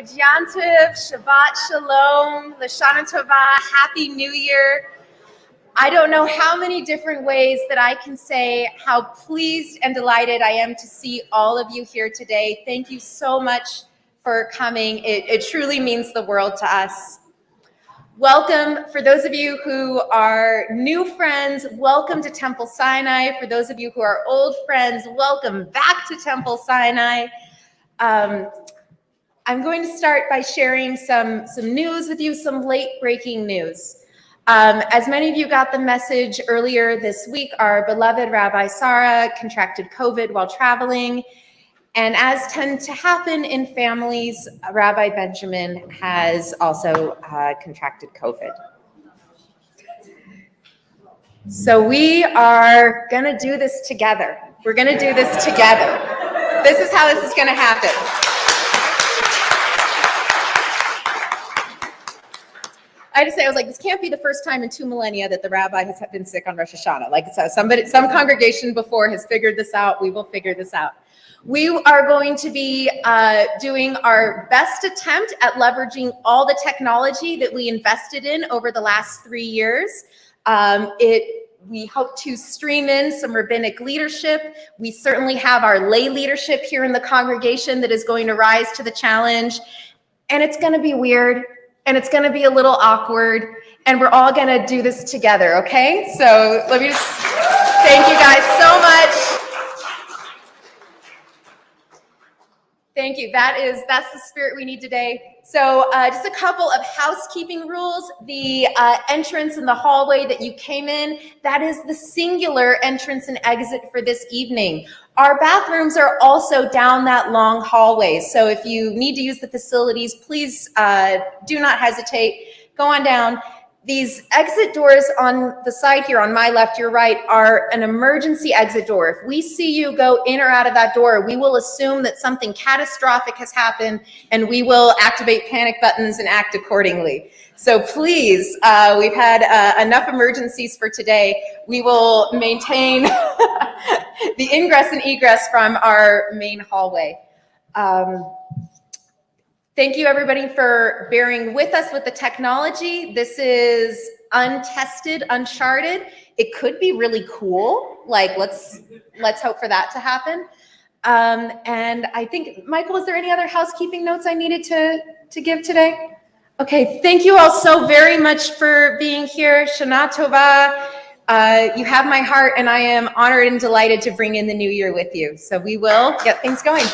Good Yantiv, Shabbat Shalom, Lashana Tova, Happy New Year. I don't know how many different ways that I can say how pleased and delighted I am to see all of you here today. Thank you so much for coming. It truly means the world to us. Welcome, for those of you who are new friends, welcome to Temple Sinai. For those of you who are old friends, welcome back to Temple Sinai. I'm going to start by sharing some news with you, some late breaking news. As many of you got the message earlier this week, our beloved Rabbi Sarah contracted COVID while traveling. And as tends to happen in families, Rabbi Benjamin has also contracted COVID. So we are going to do this together. We're going to do this together. This is how this is going to happen. I just say, I was like, this can't be the first time in 2 millennia that the rabbi has been sick on Rosh Hashanah. Like, so some congregation before has figured this out. We will figure this out. We are going to be doing our best attempt at leveraging all the technology that we invested in over the last 3 years. We hope to stream in some rabbinic leadership. We certainly have our lay leadership here in the congregation that is going to rise to the challenge. And it's going to be weird. And it's going to be a little awkward, and we're all going to do this together, okay? So let me just thank you guys so much. Thank you. That's the spirit we need today. So just a couple of housekeeping rules. The entrance in the hallway that you came in, that is the singular entrance and exit for this evening. Our bathrooms are also down that long hallway. So if you need to use the facilities, please do not hesitate. Go on down. These exit doors on the side here, on my left, your right, are an emergency exit door. If we see you go in or out of that door, we will assume that something catastrophic has happened, and we will activate panic buttons and act accordingly. So please, we've had enough emergencies for today. We will maintain the ingress and egress from our main hallway. Thank you, everybody, for bearing with us with the technology. This is untested, uncharted. It could be really cool. Like, let's hope for that to happen. And I think, Michael, is there any other housekeeping notes I needed to give today? Okay, thank you all so very much for being here. Shana Tova. You have my heart, and I am honored and delighted to bring in the new year with you. So we will get things going.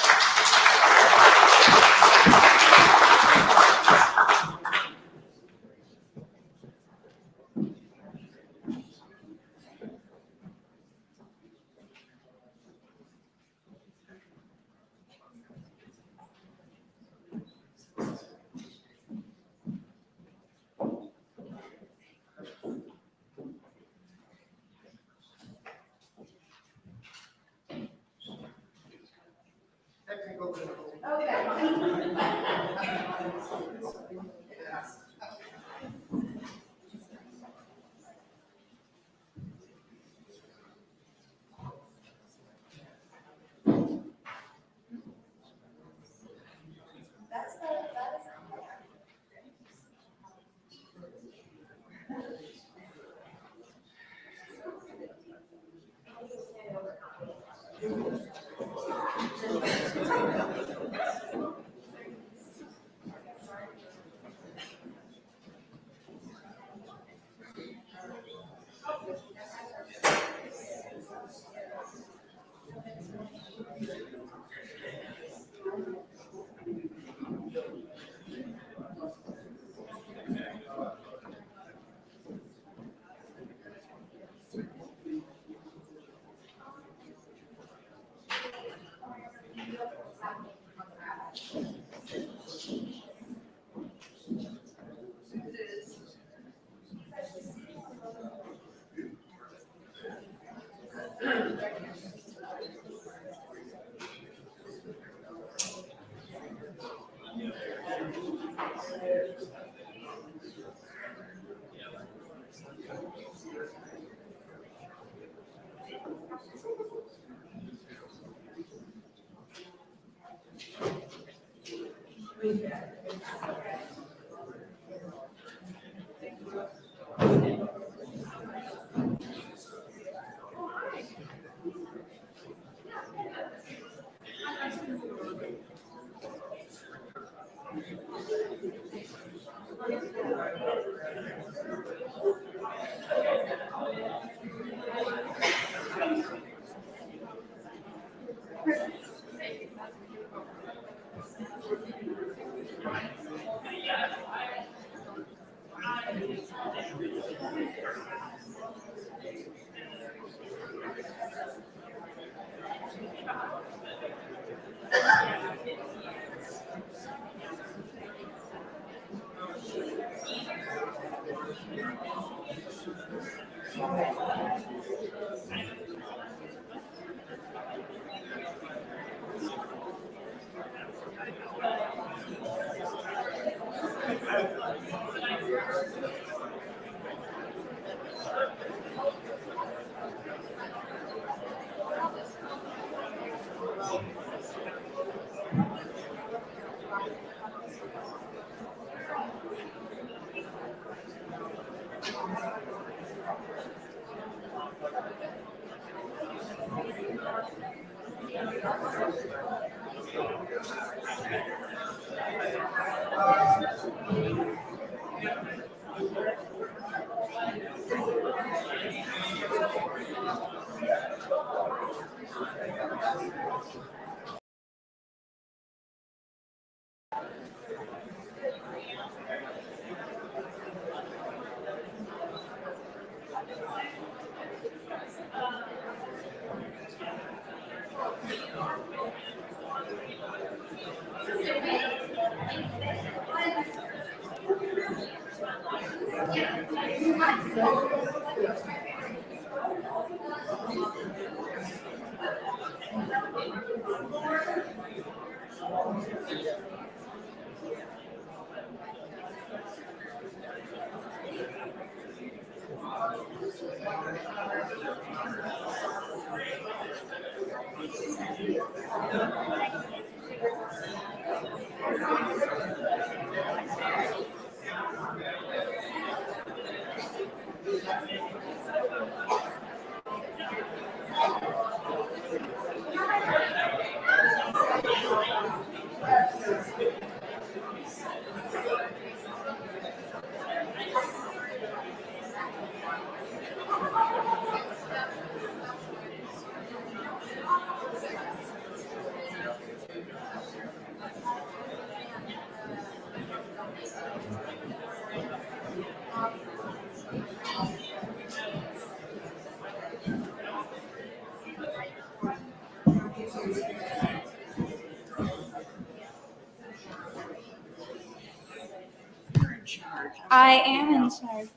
I am in charge.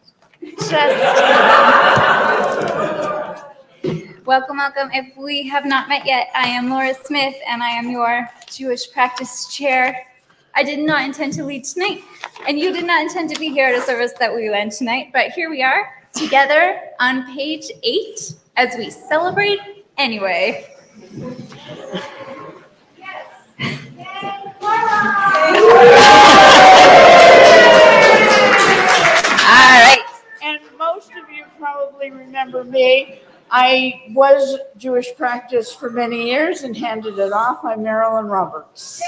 Welcome. If we have not met yet, I am Laura Smith, and I am your Jewish practice chair. I did not intend to lead tonight, and you did not intend to be here at a service that we led tonight, but here we are, together on page 8, as we celebrate anyway. All right. And most of you probably remember me. I was Jewish practice for many years and handed it off. I'm Marilyn Roberts.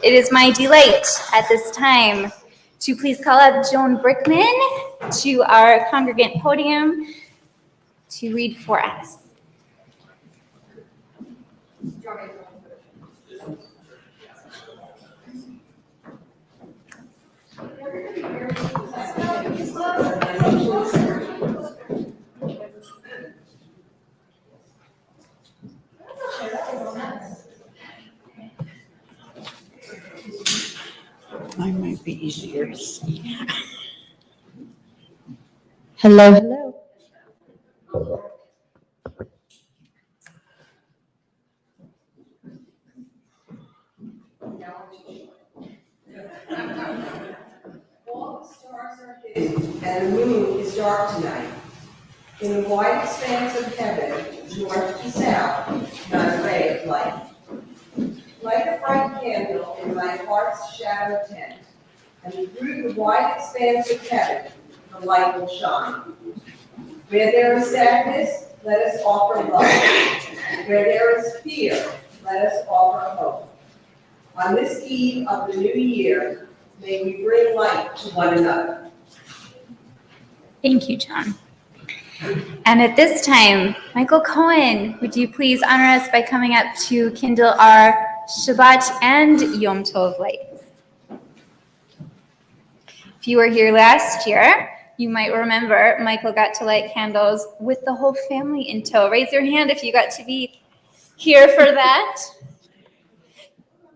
It is my delight at this time to please call up Joan Brickman to our congregant podium to read for us. Mine might be easier to see. Hello, hello. All the stars are hidden, and the moon is dark tonight. In the wide expanse of heaven, north to south, not a ray of light. Light a bright candle in my heart's shadow tent, and through the wide expanse of heaven, the light will shine. Where there is sadness, let us offer love. Where there is fear, let us offer hope. On this eve of the new year, may we bring light to one another. Thank you, John. And at this time, Michael Cohen, would you please honor us by coming up to kindle our Shabbat and Yom Tov lights? If you were here last year, you might remember Michael got to light candles with the whole family in tow. Raise your hand if you got to be here for that.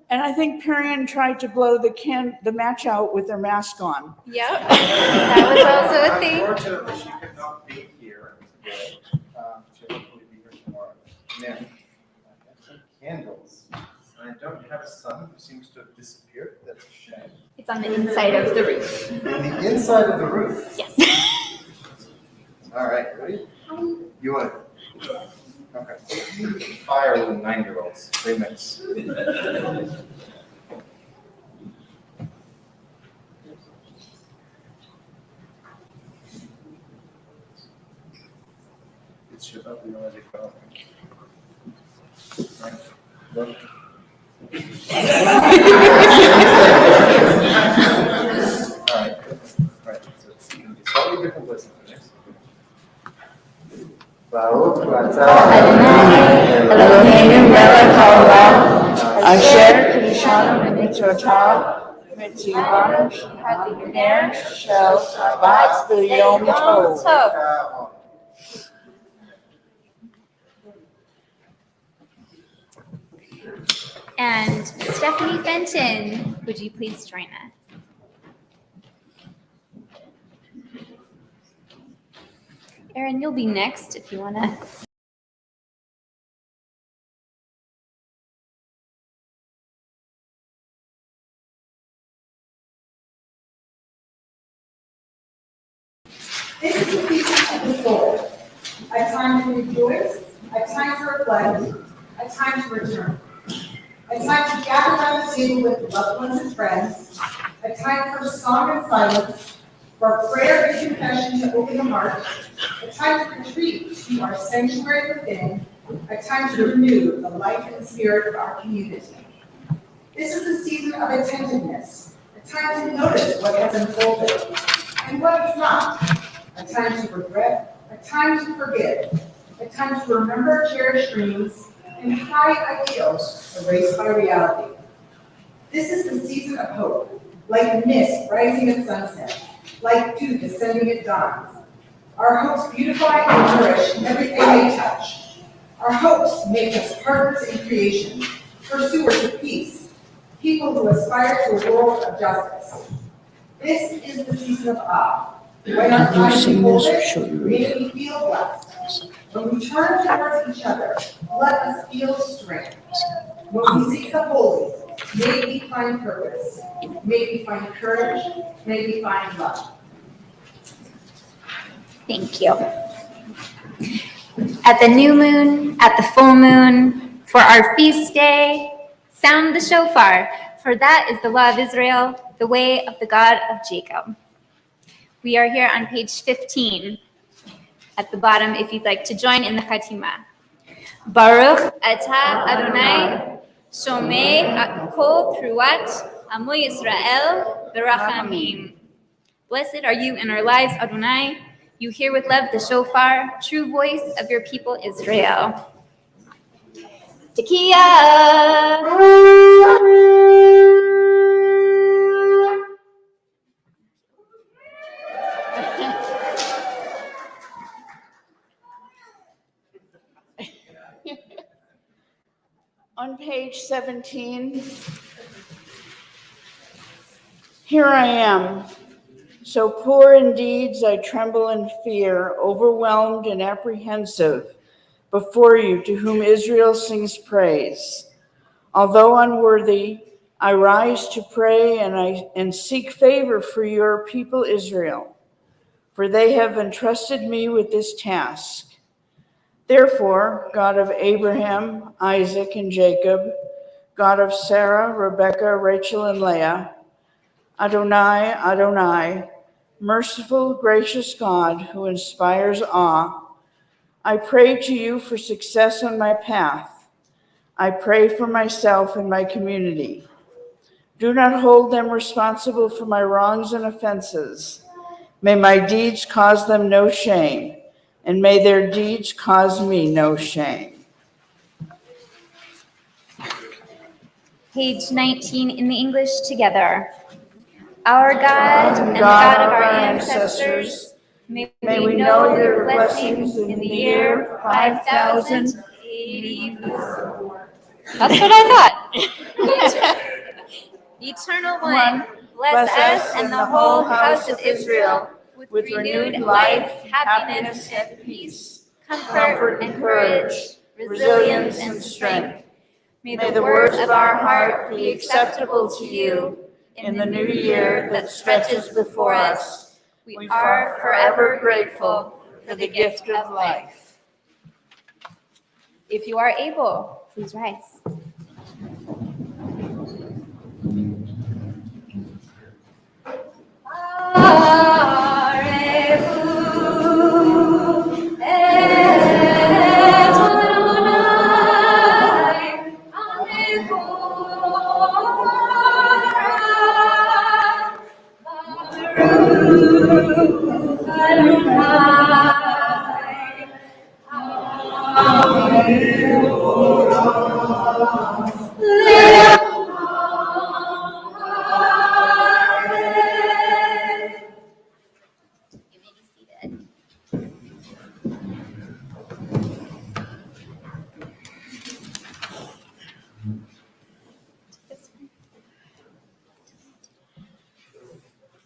And I think Perian tried to blow the match out with their mask on. Yep, that was also a thing. Unfortunately, she could not be here today. She'll hopefully be here tomorrow. Now, I've got some candles. I don't have a son who seems to have disappeared. That's a shame. It's on the inside of the roof. The inside of the roof. Yes. All right, ready? You want to? Okay. Fire with 9-year-olds. They mix. It's Shabbat, we don't have to go. Right. Look. All right. So it's going to be slightly different listen. Baruch atah Eloheinu melech haolam, asher kiddushanu b'mitzvotav, v'tzivanu ner shel Shabbat v'yom tov. And Stephanie Fenton, would you please join us? Erin, you'll be next if you want to. This is the feast of the soul, a time to rejoice, a time to reflect, a time to return, a time to gather around the table with loved ones and friends, a time for song and silence, for prayer and confession to open the heart, a time to retreat to our sanctuary within, a time to renew the life and spirit of our community. This is a season of attentiveness, a time to notice what has unfolded and what is not, a time to regret, a time to forgive, a time to remember cherished dreams and high ideals erased by reality. This is the season of hope, like mist rising at sunset, like dew descending at dawn. Our hopes beautify and nourish everything they touch. Our hopes make us partners in creation, pursuers of peace, people who aspire to a world of justice. This is the season of awe. When our eyes behold it, may we feel blessed. When we turn towards each other, let us feel strength. When we seek the holy, may we find purpose. May we find courage. May we find love. Thank you. At the new moon, at the full moon, for our feast day, sound the shofar, for that is the law of Israel, the way of the God of Jacob. We are here on page 15. At the bottom, if you'd like to join in the Chatima. Baruch atah Adonai, shomei kol truat amo Yisrael b'rachamim. Blessed are you in our lives, Adonai. You hear with love the shofar, true voice of your people Israel. Tekiah. On page 17, here I am, so poor in deeds I tremble in fear, overwhelmed and apprehensive before you, to whom Israel sings praise. Although unworthy, I rise to pray and seek favor for your people Israel. for they have entrusted me with this task. Therefore, God of Abraham, Isaac, and Jacob, God of Sarah, Rebekah, Rachel, and Leah, Adonai, Adonai, merciful, gracious God who inspires awe, I pray to you for success on my path. I pray for myself and my community. Do not hold them responsible for my wrongs and offenses. May my deeds cause them no shame, and may their deeds cause me no shame. Page 19 in the English together. Our God and the God of our ancestors, may we know your blessings in the year 5084. That's what I thought. Eternal One, bless us and the whole house of Israel with renewed life, happiness, and peace, comfort and courage, resilience and strength. May the words of our heart be acceptable to you in the new year that stretches before us. We are forever grateful for the gift of life. If you are able, please rise.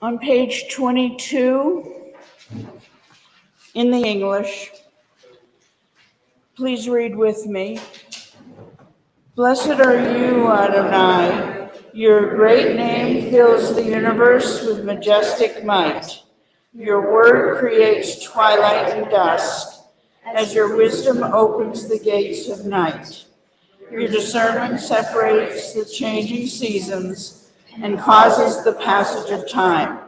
On page 22 in the English, please read with me. Blessed are you, Adonai. Your great name fills the universe with majestic might. Your word creates twilight and dusk, as your wisdom opens the gates of night. Your discernment separates the changing seasons and causes the passage of time.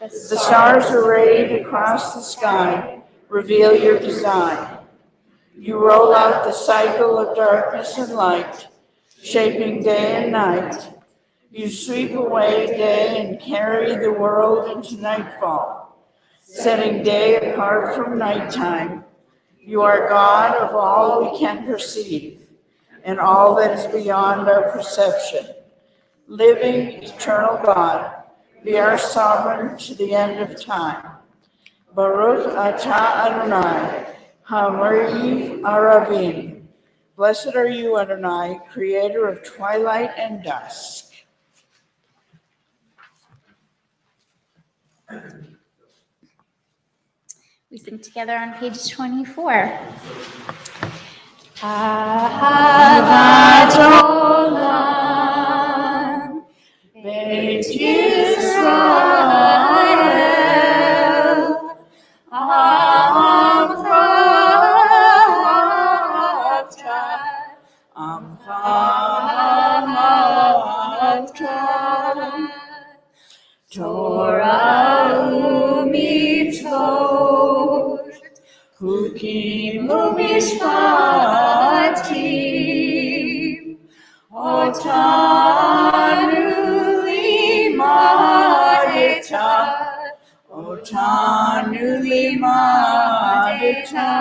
The stars arrayed across the sky reveal your design. You roll out the cycle of darkness and light, shaping day and night. You sweep away day and carry the world into nightfall, setting day apart from nighttime. You are God of all we can perceive and all that is beyond our perception. Living, eternal God, be our sovereign to the end of time. Baruch atah Adonai, Hamariv Aravim. Blessed are you, Adonai, creator of twilight and dusk. We sing together on page 24. Ahavat Olam, Beit Yisrael, Amcha Torah u'mitzvot, chukim u'mishpatim, otanu limadeta,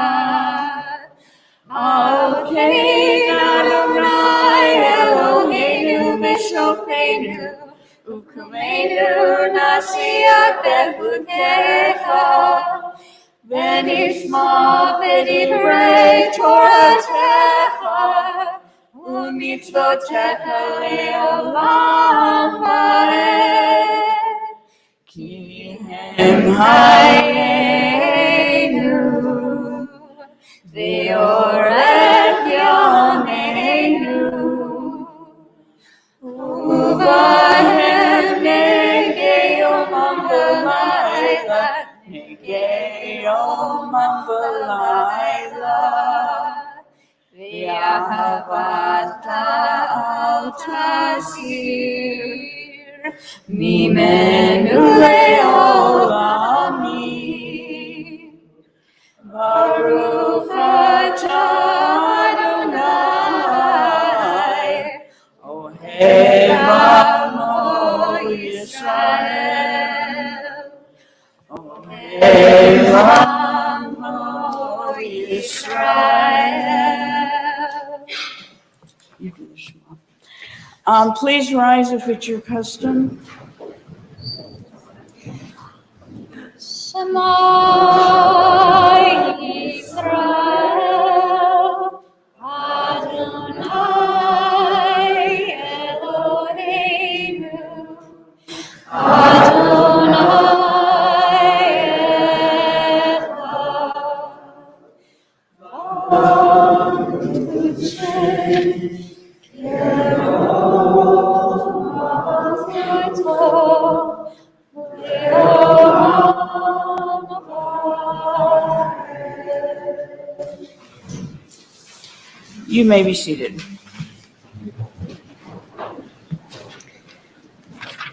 Al kein Adonai Eloheinu b'shofenu, u'kumeinu nasiach bechukecha, v'nishma b'divrei Toratecha, u'mitzvotecha le'olam va'ed. Ki hem hayenu v'orech yameinu, uvahem negei yomam v'layla, negei ahavata al tasir mimenu le'olamim. Baruch atah Adonai, Ohev amo Yisrael. Ohev amo Yisrael. You do the Shema. Please rise if it's your custom. Shema Yisrael, Adonai Eloheinu, Adonai You may be seated.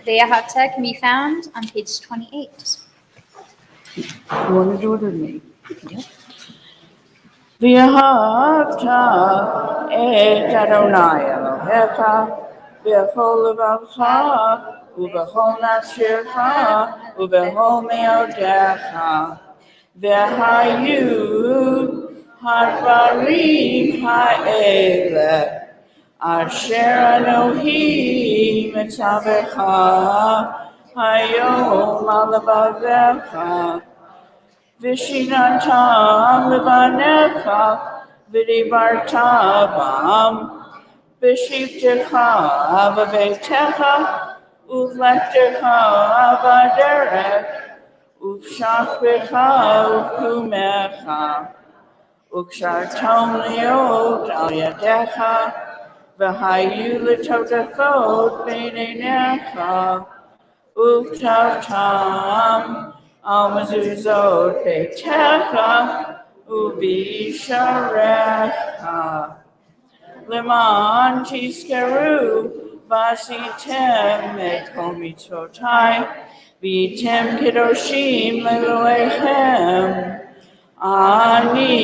The Yahavta can be found on page 28. You want to do it or me? V'ahavta et Adonai Elohecha b'chol levavecha u'b'chol nafshecha u'b'chol me'odecha v'hayu hadvarim ha'ele asher Anohi mitzavecha hayom al levavecha Vishinantam levanecha v'dibarta bam v'shivtecha v'veitecha uvlechtecha v'aderech uv'shachvecha uv'kumecha ukshartom liot al yadecha v'hayu l'totafot b'neinecha uv'tavtam al mezuzot beitecha u'b'sharecha leman tizkeru v'asitem et kol mitzvotai v'yitem kedoshim le'Elohechem ani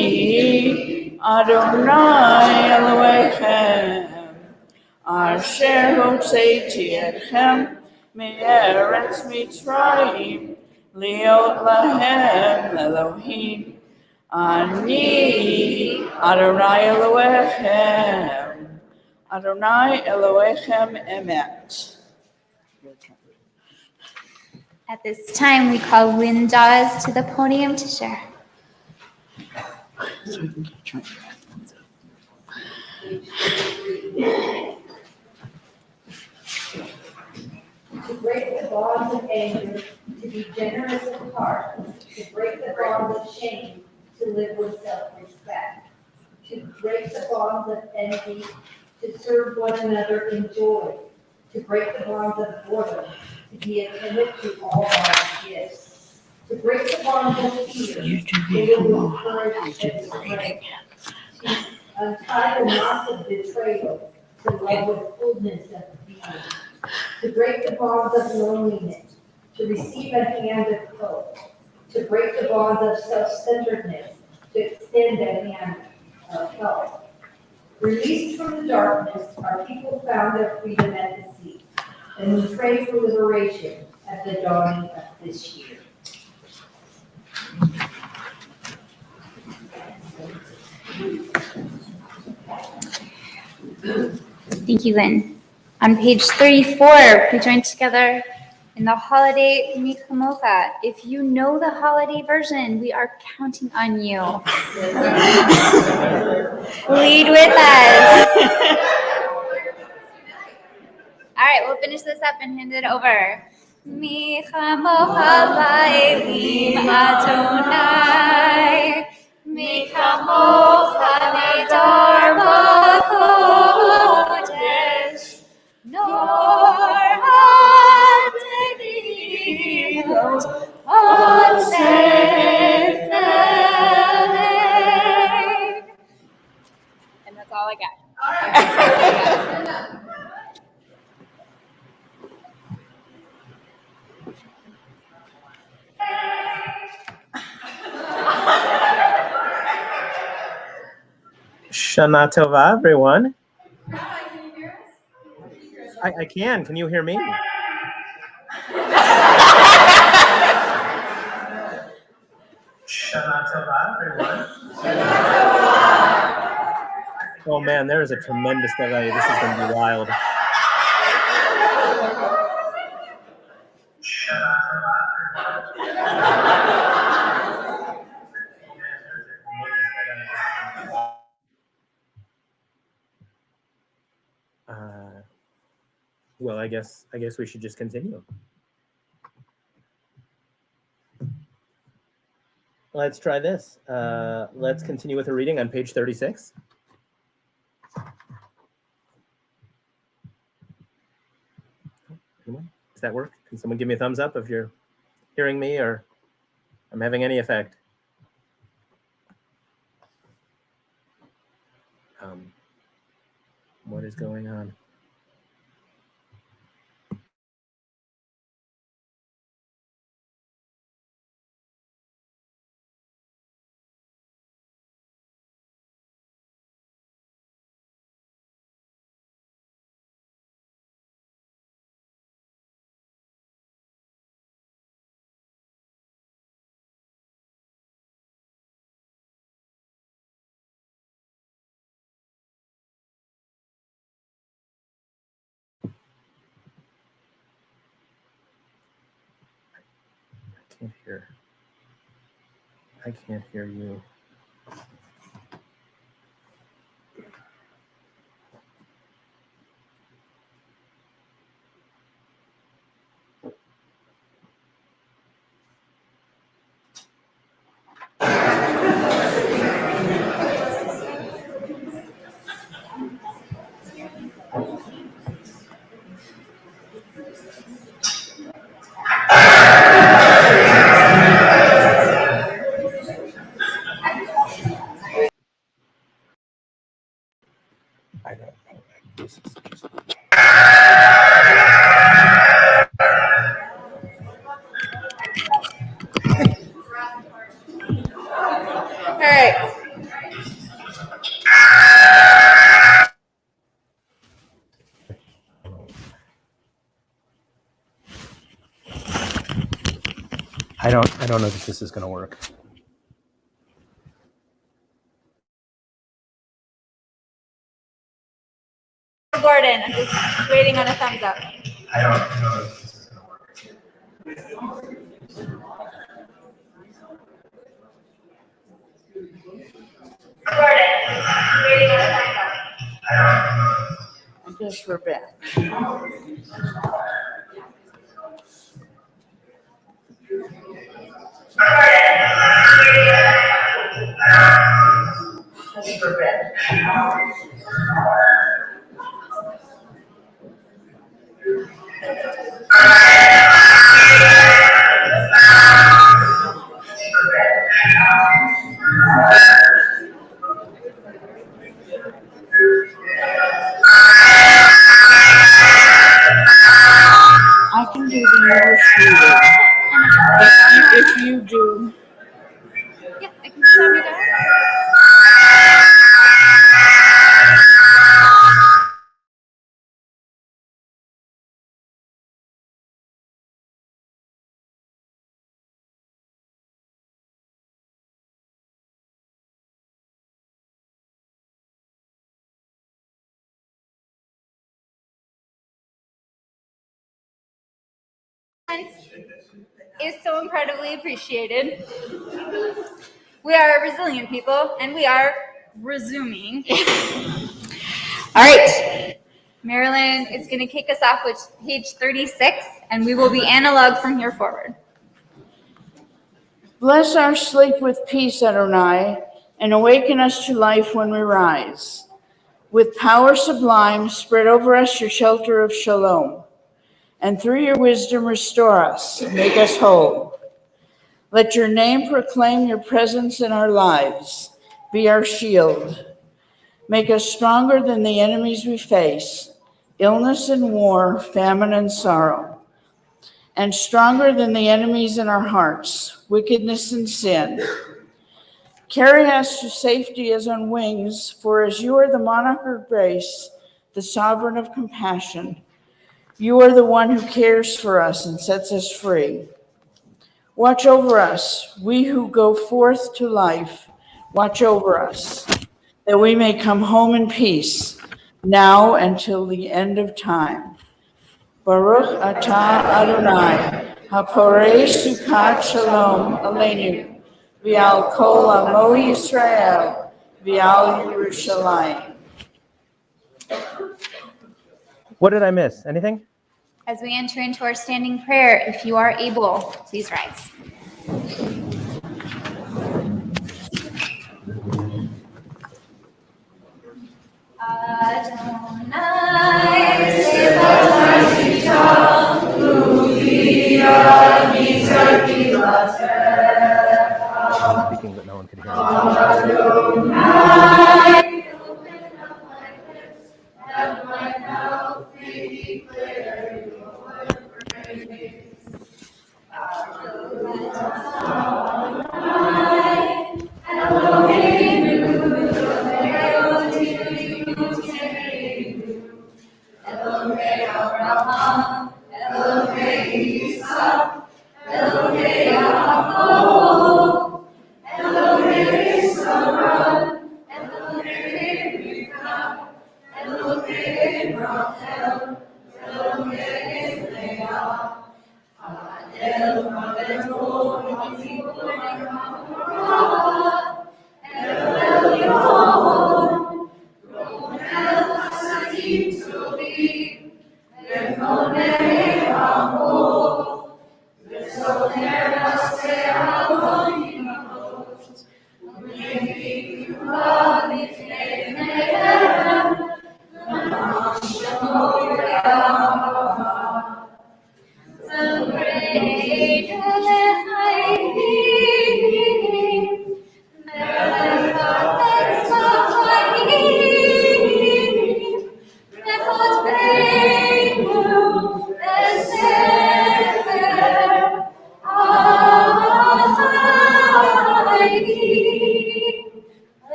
Adonai Elohechem asher hotzeiti etchem me'eretz Mitzrayim liot lahem Elohim ani Adonai Elohechem Adonai Elohechem emet. At this time, we call Lynn Dawes to the podium to share. So we can get trained. To break the bonds of anger, to be generous of heart, to break the bonds of shame, to live with self-respect, to break the bonds of envy, to serve one another in joy, to break the bonds of boredom, to be attentive to all God's gifts, to break the bonds of fear, to live with courage and strength, to untie the knots of betrayal, to love with fullness of being, to break the bonds of loneliness, to receive a hand of hope, to break the bonds of self-centeredness, to extend a hand of help. Released from the darkness, our people found their freedom at the sea, and we pray for liberation at the dawning of this year. Thank you, Lynn. On page 34, we join together in the holiday Mi Kamocha. If you know the holiday version, we are counting on you. Lead with us. All right, we'll finish this up and hand it over. Mi Kamocha Ba'elim Adonai, Mi Kamocha Nedar B'Kodesh, Nor HaTekilot Od Sefer. And that's all I got. Shana Tova, everyone. Rabbi, can you hear us? I can. Can you hear me? Shana Tova, everyone. Oh man, there is a tremendous delay. This is going to be wild. Well, I guess we should just continue. Let's try this. Let's continue with a reading on page 36. Anyone? Does that work? Can someone give me a thumbs up if you're hearing me or I'm having any effect? What is going on? I can't hear you. I don't know. This is just... All right. I don't know if this is going to work. Gorden, I'm just waiting on a thumbs up. I don't know if this is going to work. Gorden, waiting on a thumbs up. I guess we're back. I can do the English reading. If you do. Yeah, I can turn it on. Is so incredibly appreciated. We are a resilient people, and we are resuming. All right. Marilyn is going to kick us off with page 36, and we will be analog from here forward. Bless our sleep with peace, Adonai, and awaken us to life when we rise. With power sublime, spread over us your shelter of shalom, and through your wisdom restore us, make us whole. Let your name proclaim your presence in our lives, be our shield. Make us stronger than the enemies we face, illness and war, famine and sorrow, and stronger than the enemies in our hearts, wickedness and sin. Carry us to safety as on wings, for as you are the monarch of grace, the sovereign of compassion, you are the one who cares for us and sets us free. Watch over us, we who go forth to life. Watch over us, that we may come home in peace, now and till the end of time. Baruch atah Adonai, haporei sukkot shalom aleinu, v'al kol amo Yisrael, v'al Yerushalayim. What did I miss? Anything? As we enter into our standing prayer, if you are able, please rise. Speaking, but no one could hear me.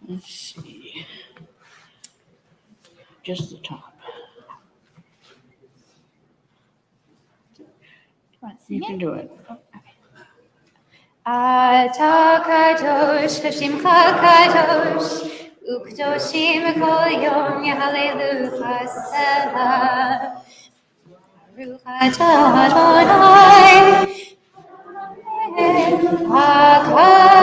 Let's see. just the top. You can do it. Ata kadosh, Hashimcha kadosh, ukdoshim kol yom yahalelucha selah. Baruch atah Adonai, HaKadosh.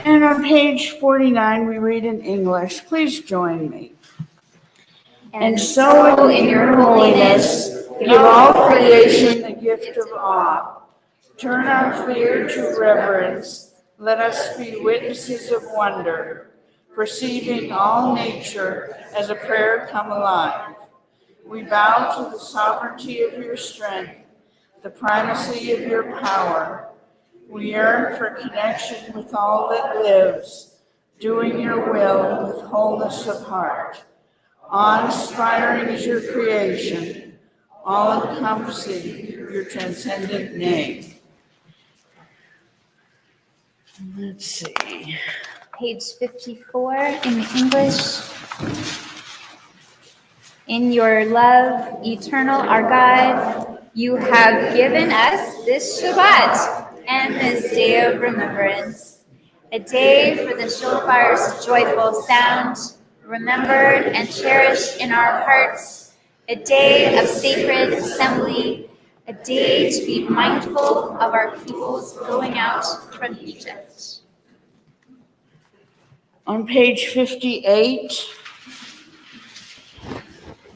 And on page 49, we read in English. Please join me. And so in your holiness, give all creation the gift of awe. Turn our fear to reverence. Let us be witnesses of wonder, perceiving all nature as a prayer come alive. We bow to the sovereignty of your strength, the primacy of your power. We yearn for connection with all that lives, doing your will with wholeness of heart. Awe-inspiring is your creation, all-encompassing your transcendent name. Let's see. Page 54 in the English. In your love, eternal our God, you have given us this Shabbat and this day of remembrance, a day for the shofar's joyful sound, remembered and cherished in our hearts, a day of sacred assembly, a day to be mindful of our people's going out from Egypt. On page 58,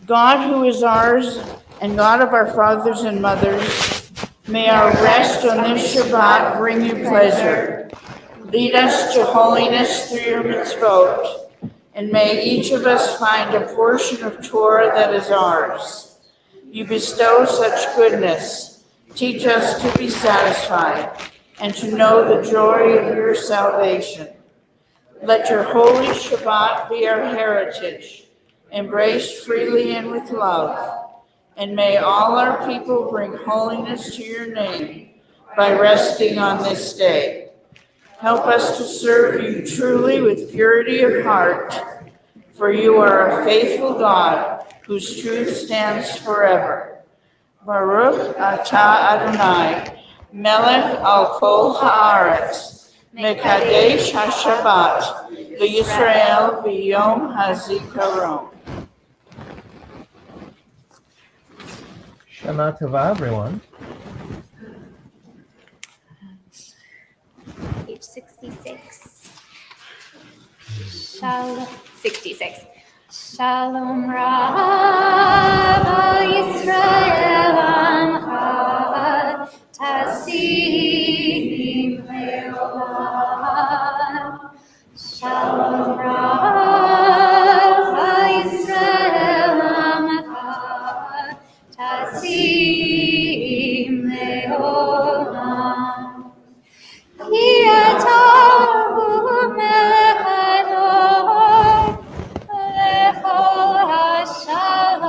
God who is ours and God of our fathers and mothers, may our rest on this Shabbat bring you pleasure. Lead us to holiness through your mitzvot, and may each of us find a portion of Torah that is ours. You bestow such goodness. Teach us to be satisfied and to know the joy of your salvation. Let your holy Shabbat be our heritage, embraced freely and with love. And may all our people bring holiness to your name by resting on this day. Help us to serve you truly with purity of heart, for you are a faithful God whose truth stands forever. Baruch atah Adonai, melech al kol haaretz, mekadesh haShabbat, v'Yisrael v'yom hazikaron. Shana Tova, everyone. Page 66. Shalom. 66. Shalom Rav Yisrael Amcha Tasim Leolam. Shalom Rav Yisrael Amcha Tasim Leolam. Ki atahu melech Adon, lechol hashalom.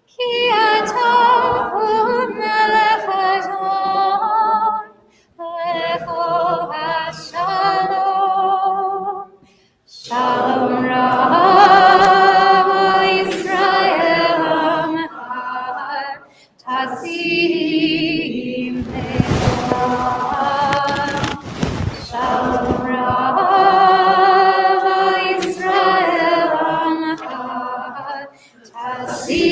Ki atahu melech Adon, lechol hashalom. Shalom Rav Yisrael Amcha Tasim Leolam. Shalom Rav Yisrael Amcha Tasim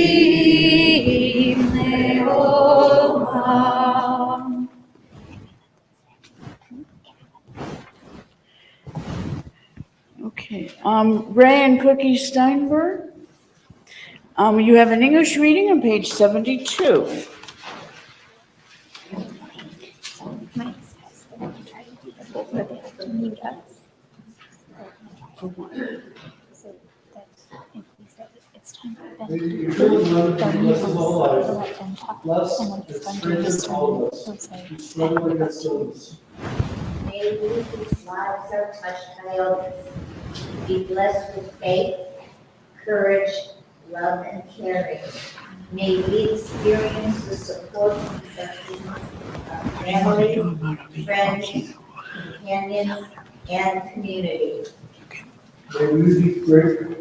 Leolam. Okay, Ray and Cookie Steinberg. You have an English reading on page 72. For what? So that if we say it's time for them You to really learn then from you this will his whole life. let them talk. Less And when it's done to experience his than turn, all of us. he'll say, You struggle against illness. May we whose lives are touched by illness be blessed with faith, courage, love, and caring. May we experience the support and acceptance of family, friends, companions, and community. May we be granted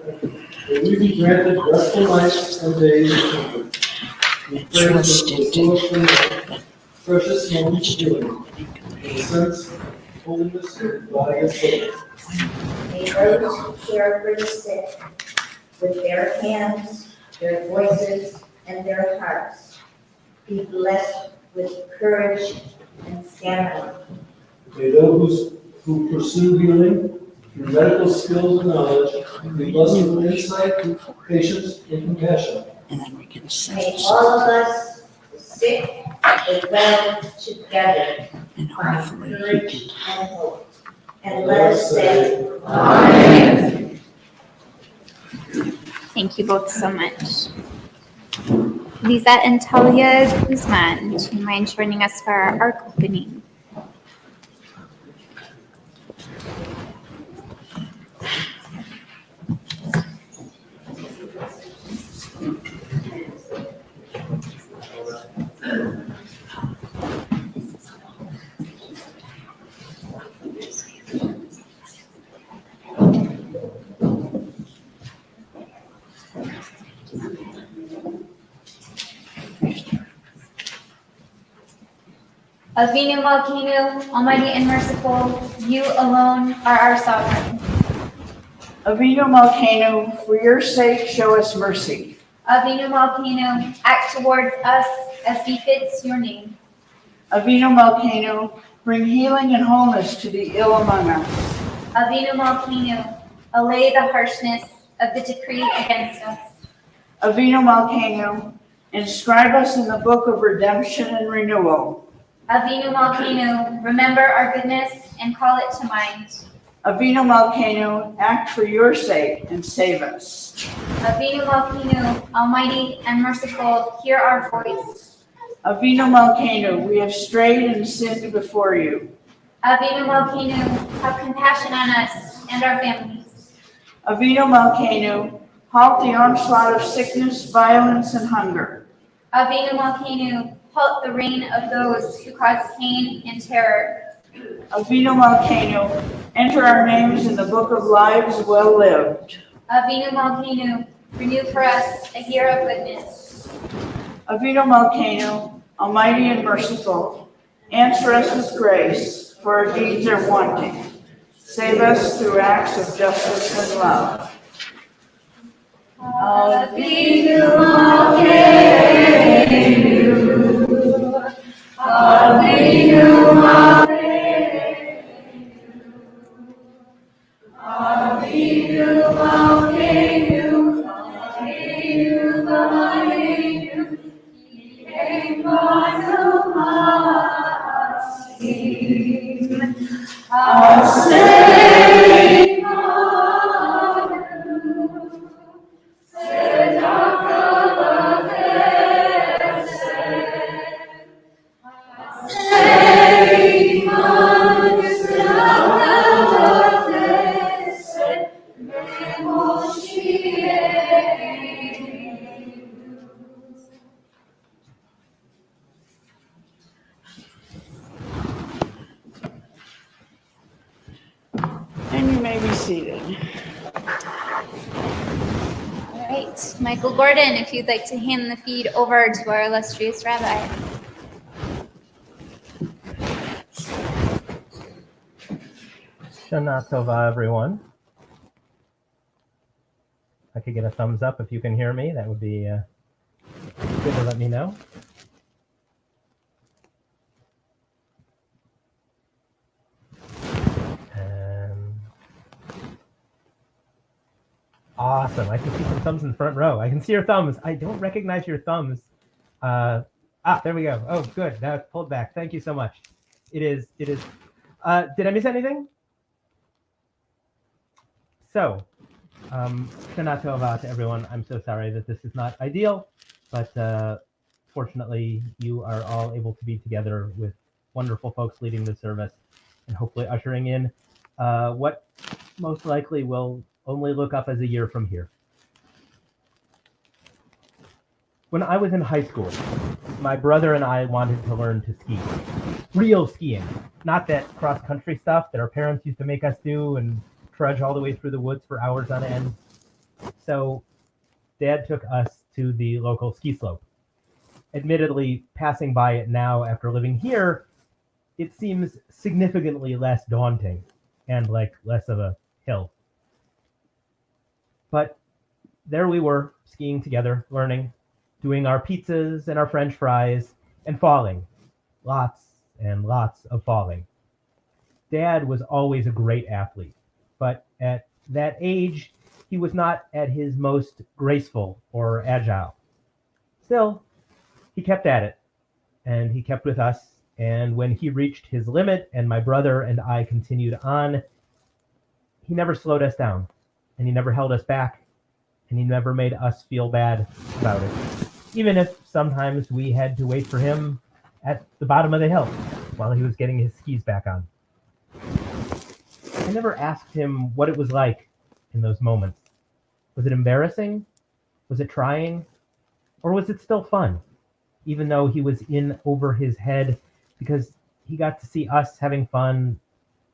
restful nights and days of comfort. We pray for the fullest precious moments of healing, a sense of holiness of body and soul. May those who care for the sick with their hands, their voices, and their hearts be blessed with courage and stamina. May those who pursue healing through medical skills and knowledge be blessed with insight, patience, and compassion. May all of us, the sick, the well, together find courage and hope. And let us say, Amen. Thank you both so much. Lisa and Talia Guzman, do you mind joining us for our ark opening? Avinu Malkeinu, Almighty and merciful, you alone are our sovereign. Avinu Malkeinu, for your sake, show us mercy. Avinu Malkeinu, act towards us as befits your name. Avinu Malkeinu, bring healing and wholeness to the ill among us. Avinu Malkeinu, allay the harshness of the decree against us. Avinu Malkeinu, inscribe us in the book of redemption and renewal. Avinu Malkeinu, remember our goodness and call it to mind. Avinu Malkeinu, act for your sake and save us. Avinu Malkeinu, Almighty and merciful, hear our voice. Avinu Malkeinu, we have strayed and sinned before you. Avinu Malkeinu, have compassion on us and our families. Avinu Malkeinu, halt the onslaught of sickness, violence, and hunger. Avinu Malkeinu, halt the reign of those who cause pain and terror. Avinu Malkeinu, enter our names in the book of lives well lived. Avinu Malkeinu, renew for us a year of goodness. Avinu Malkeinu, almighty and merciful, answer us with grace, for our deeds are wanting. Save us through acts of justice and love. Avinu Malkeinu, Avinu Malkeinu, Avinu Malkeinu, Avinu Malkeinu, And you may be seated. All right, Michael Gorden, if you'd like to hand the feed over to our illustrious rabbi. Shana Tova, everyone. If I could get a thumbs up if you can hear me, that would be good to let me know. Awesome. I can see some thumbs in the front row. I can see your thumbs. I don't recognize your thumbs. There we go. Oh, good. Now it's pulled back. Thank you so much. It is. Did I miss anything? So, Shana Tova to everyone. I'm so sorry that this is not ideal, but fortunately you are all able to be together with wonderful folks leading the service and hopefully ushering in what most likely will only look up as a year from here. When I was in high school, my brother and I wanted to learn to ski. real skiing, not that cross-country stuff that our parents used to make us do and trudge all the way through the woods for hours on end. So Dad took us to the local ski slope. Admittedly, passing by it now after living here, it seems significantly less daunting and like less of a hill. But there we were, skiing together, learning, doing our pizzas and our French fries, and falling. Lots and lots of falling. Dad was always a great athlete, but at that age, he was not at his most graceful or agile. Still, he kept at it, and he kept with us, and when he reached his limit and my brother and I continued on, he never slowed us down, and he never held us back, and he never made us feel bad about it, even if sometimes we had to wait for him at the bottom of the hill while he was getting his skis back on. I never asked him what it was like in those moments. Was it embarrassing? Was it trying? Or was it still fun, even though he was in over his head because he got to see us having fun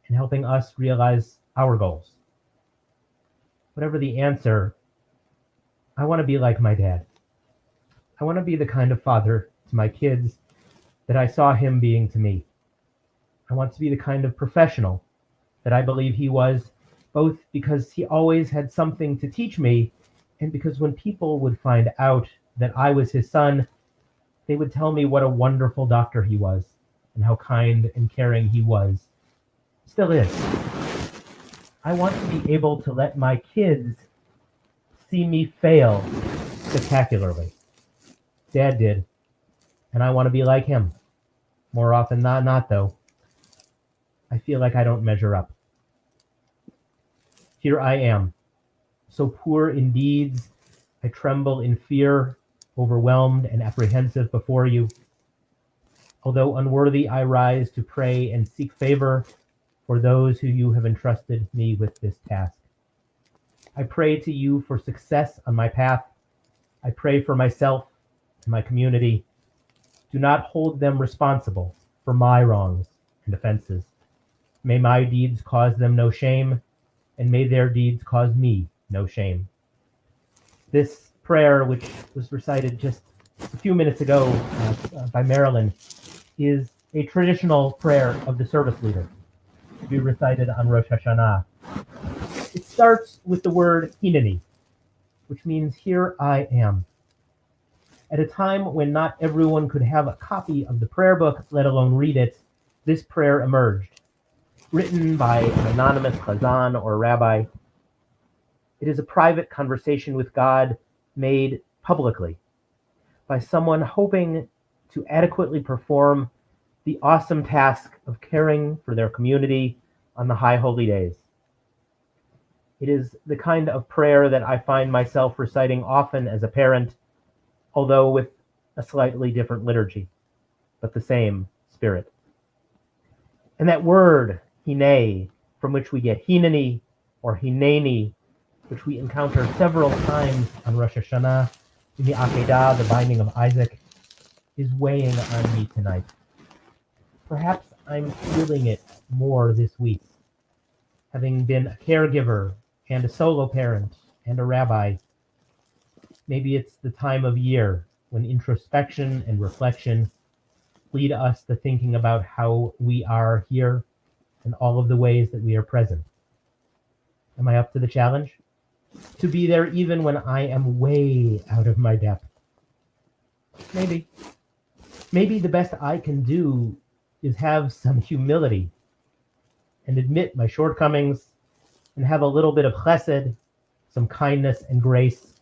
and helping us realize our goals? Whatever the answer, I want to be like my dad. I want to be the kind of father to my kids that I saw him being to me. I want to be the kind of professional that I believe he was, both because he always had something to teach me, and because when people would find out that I was his son, they would tell me what a wonderful doctor he was, and how kind and caring he was, still is. I want to be able to let my kids see me fail spectacularly. Dad did, and I want to be like him. More often than not, though. I feel like I don't measure up. Here I am, so poor in deeds, I tremble in fear, overwhelmed and apprehensive before you. Although unworthy, I rise to pray and seek favor for those who you have entrusted me with this task. I pray to you for success on my path. I pray for myself and my community. Do not hold them responsible for my wrongs and offenses. May my deeds cause them no shame, and may their deeds cause me no shame. This prayer, which was recited just a few minutes ago by Marilyn, is a traditional prayer of the service leader to be recited on Rosh HaShanah. It starts with the word Hineni, which means here I am. At a time when not everyone could have a copy of the prayer book, let alone read it, this prayer emerged, written by an anonymous chazan or rabbi. It is a private conversation with God made publicly by someone hoping to adequately perform the awesome task of caring for their community on the high holy days. It is the kind of prayer that I find myself reciting often as a parent, although with a slightly different liturgy, but the same spirit. And that word, hine, from which we get hineni or hineni, which we encounter several times on Rosh Hashanah in the Akedah, the binding of Isaac, is weighing on me tonight. Perhaps I'm feeling it more this week, having been a caregiver and a solo parent and a rabbi. Maybe it's the time of year when introspection and reflection lead us to thinking about how we are here and all of the ways that we are present. Am I up to the challenge? To be there even when I am way out of my depth? Maybe. Maybe the best I can do is have some humility and admit my shortcomings and have a little bit of chesed, some kindness and grace,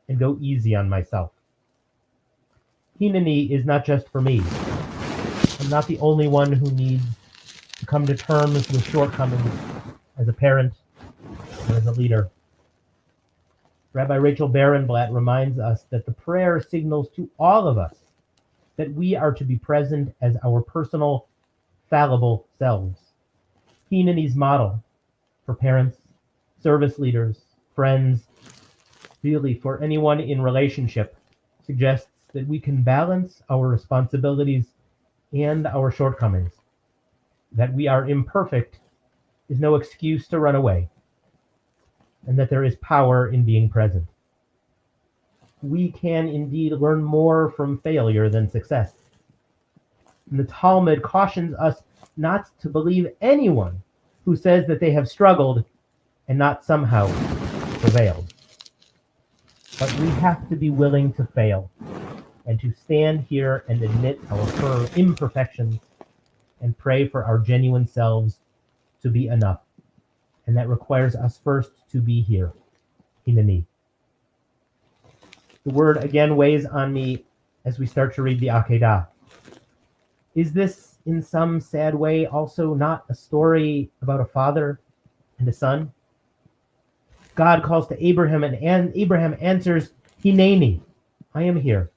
and go easy on myself. Hineni is not just for me. I'm not the only one who needs to come to terms with shortcomings as a parent and as a leader. Rabbi Rachel Barenblatt reminds us that the prayer signals to all of us that we are to be present as our personal, fallible selves. Hineni's model for parents, service leaders, friends, really for anyone in relationship, suggests that we can balance our responsibilities and our shortcomings. That we are imperfect is no excuse to run away, and that there is power in being present. We can indeed learn more from failure than success. And the Talmud cautions us not to believe anyone who says that they have struggled and not somehow prevailed. But we have to be willing to fail and to stand here and admit our imperfections and pray for our genuine selves to be enough. And that requires us first to be here, hineni. The word again weighs on me as we start to read the Akedah. Is this, in some sad way, also not a story about a father and a son? God calls to Abraham, and Abraham answers, Hineni, I am here.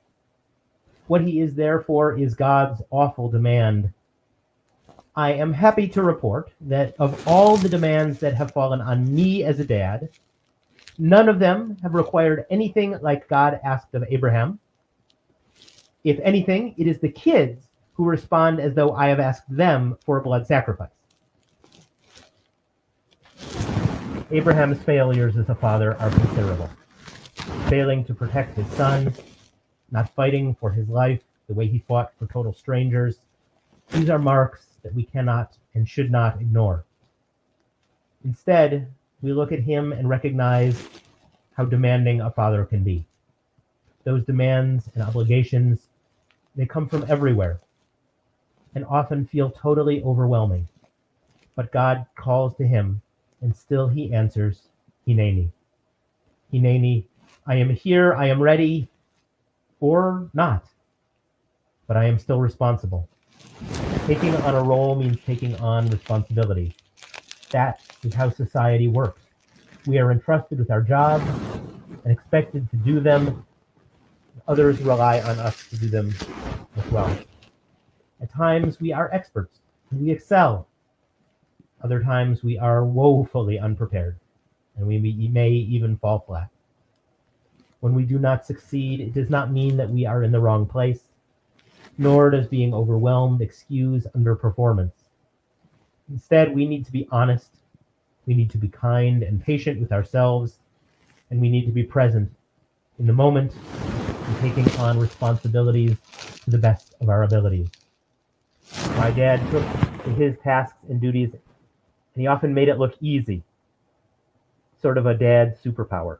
What he is there for is God's awful demand. I am happy to report that of all the demands that have fallen on me as a dad, none of them have required anything like God asked of Abraham. If anything, it is the kids who respond as though I have asked them for a blood sacrifice. Abraham's failures as a father are considerable. Failing to protect his son, not fighting for his life the way he fought for total strangers. These are marks that we cannot and should not ignore. Instead, we look at him and recognize how demanding a father can be. Those demands and obligations, they come from everywhere and often feel totally overwhelming. But God calls to him, and still he answers, Hineni. Hineni, I am here, I am ready, or not, but I am still responsible. Taking on a role means taking on responsibility. That is how society works. We are entrusted with our jobs and expected to do them. Others rely on us to do them as well. At times we are experts and we excel. Other times we are woefully unprepared and we may even fall flat. When we do not succeed, it does not mean that we are in the wrong place, nor does being overwhelmed excuse underperformance. Instead, we need to be honest, we need to be kind and patient with ourselves, and we need to be present in the moment and taking on responsibilities to the best of our abilities. My dad took to his tasks and duties, and he often made it look easy, sort of a dad superpower.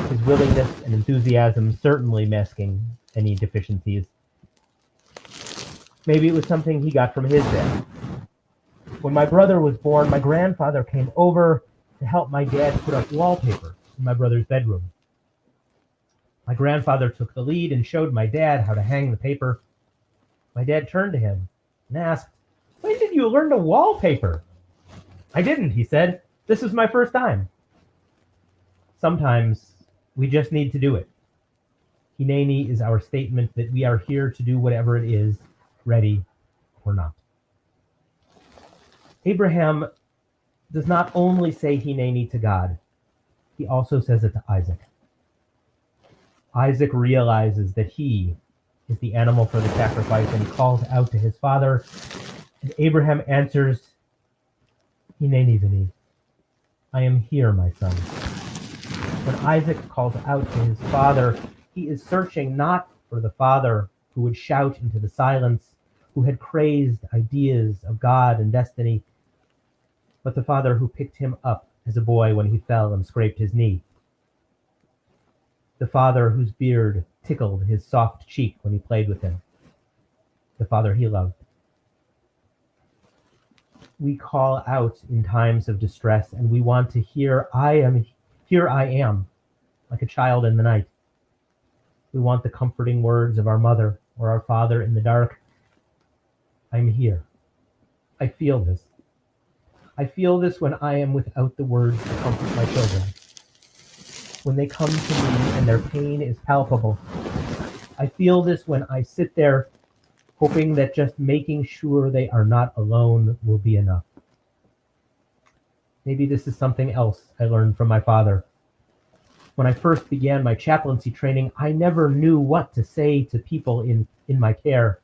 His willingness and enthusiasm certainly masking any deficiencies. Maybe it was something he got from his dad. When my brother was born, my grandfather came over to help my dad put up wallpaper in my brother's bedroom. My grandfather took the lead and showed my dad how to hang the paper. My dad turned to him and asked, "When did you learn to wallpaper?" "I didn't," he said. "This is my first time." Sometimes we just need to do it. Hineni is our statement that we are here to do whatever it is, ready or not. Abraham does not only say Hineni to God, he also says it to Isaac. Isaac realizes that he is the animal for the sacrifice and calls out to his father, and Abraham answers, Hineni v'ni, I am here, my son. When Isaac calls out to his father, he is searching not for the father who would shout into the silence, who had crazed ideas of God and destiny, but the father who picked him up as a boy when he fell and scraped his knee. The father whose beard tickled his soft cheek when he played with him. The father he loved. We call out in times of distress, and we want to hear, here I am, like a child in the night. We want the comforting words of our mother or our father in the dark. I'm here. I feel this. I feel this when I am without the words to comfort my children. When they come to me and their pain is palpable. I feel this when I sit there hoping that just making sure they are not alone will be enough. Maybe this is something else I learned from my father. When I first began my chaplaincy training, I never knew what to say to people in my care.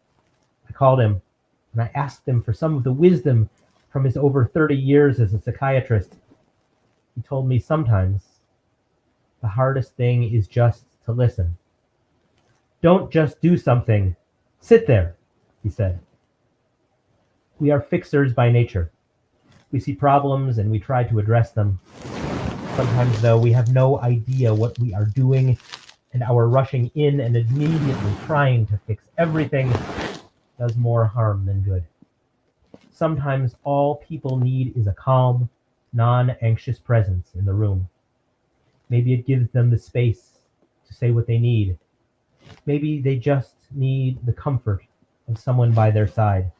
I called him and I asked him for some of the wisdom from his over 30 years as a psychiatrist. He told me sometimes the hardest thing is just to listen. Don't just do something. Sit there, he said. We are fixers by nature. We see problems and we try to address them. Sometimes, though, we have no idea what we are doing, and our rushing in and immediately trying to fix everything does more harm than good. Sometimes all people need is a calm, non-anxious presence in the room. Maybe it gives them the space to say what they need. Maybe they just need the comfort of someone by their side.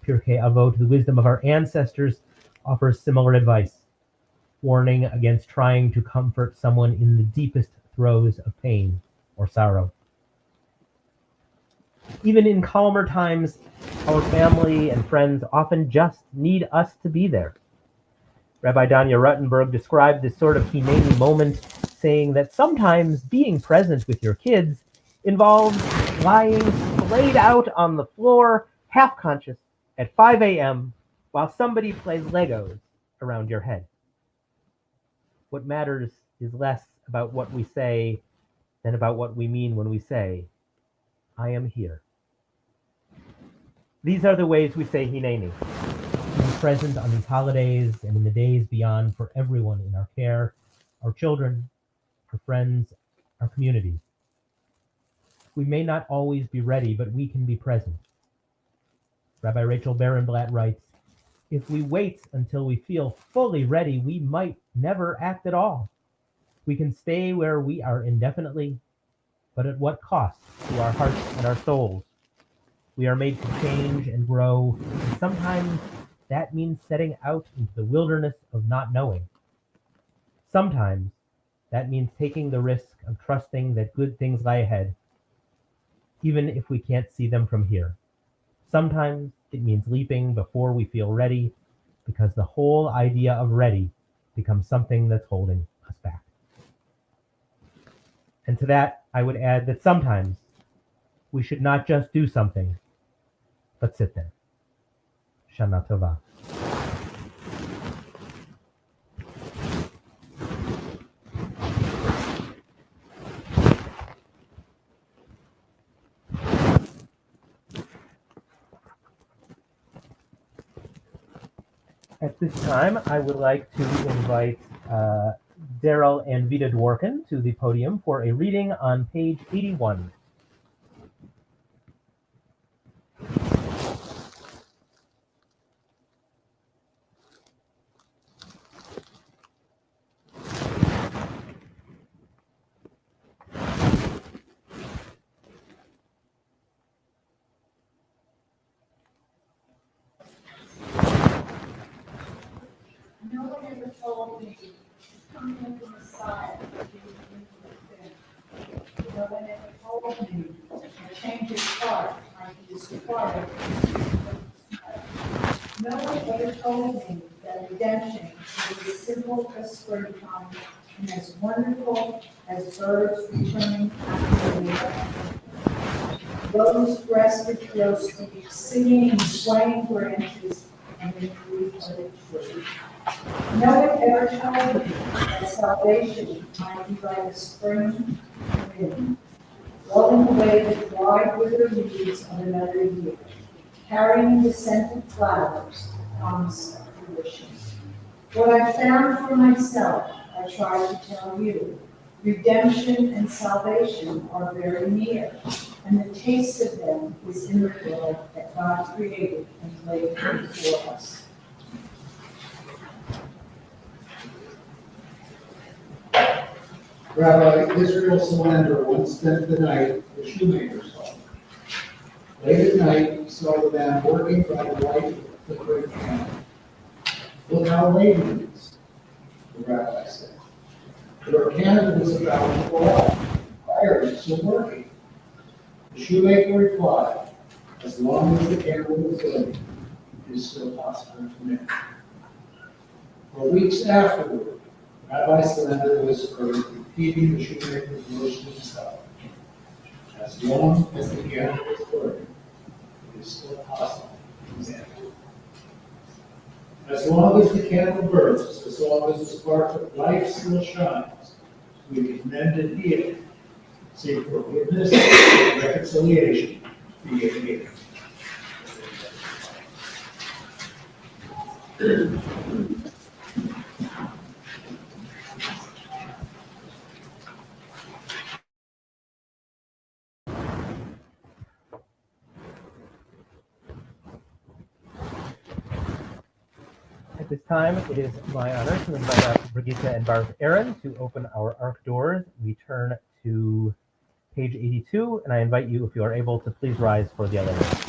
Pirkei Avot, the wisdom of our ancestors, offers similar advice, warning against trying to comfort someone in the deepest throes of pain or sorrow. Even in calmer times, our family and friends often just need us to be there. Rabbi Danya Ruttenberg described this sort of Hineni moment, saying that sometimes being present with your kids involves lying splayed out on the floor, half-conscious, at 5 a.m. while somebody plays Legos around your head. What matters is less about what we say than about what we mean when we say, I am here. These are the ways we say Hineni, to be present on these holidays and in the days beyond for everyone in our care, our children, our friends, our communities. We may not always be ready, but we can be present. Rabbi Rachel Barenblatt writes, if we wait until we feel fully ready, we might never act at all. We can stay where we are indefinitely, but at what cost to our hearts and our souls? We are made to change and grow, and sometimes that means setting out into the wilderness of not knowing. Sometimes that means taking the risk of trusting that good things lie ahead, even if we can't see them from here. Sometimes it means leaping before we feel ready, because the whole idea of ready becomes something that's holding us back. And to that, I would add that sometimes we should not just do something, but sit there. Shana Tova. At this time, I would like to invite Daryl and Vida Dworkin to the podium for a reading on page 81. No one ever told me to come from the Messiah. No one ever told me to change his heart like he is required. No one ever told me that redemption is as simple as springtime and as wonderful as birds returning after the rain. Those breasted roasting, singing and swaying branches and the fruit of the tree. No one ever told me that salvation might be like a spring wind, blowing away the dried withered leaves of another year, carrying the scented flowers, promise of fruition. What I found for myself, I try to tell you. Redemption and salvation are very near, and the taste of them is in the world that God created and laid before us. Rabbi Israel Salander once spent the night at the shoemaker's home. Late at night, he saw the man working by the light of the flickering candle. Look how late it is, the rabbi said. Your candle is about to go out. Why are you still working? The shoemaker replied, as long as the candle is lit, it is still possible to make. For weeks afterward, Rabbi Salander was repeating the shoemaker's words to himself. As long as the candle is burning, still possible. As long as the candle burns, as long as the spark of life still shines, we can mend and heal, seek forgiveness and reconciliation via healing. At this time, it is my honor to invite up Brigitte and Barb Aaron to open our ARC doors. We turn to page 82, and I invite you, if you are able, to please rise for the elevator.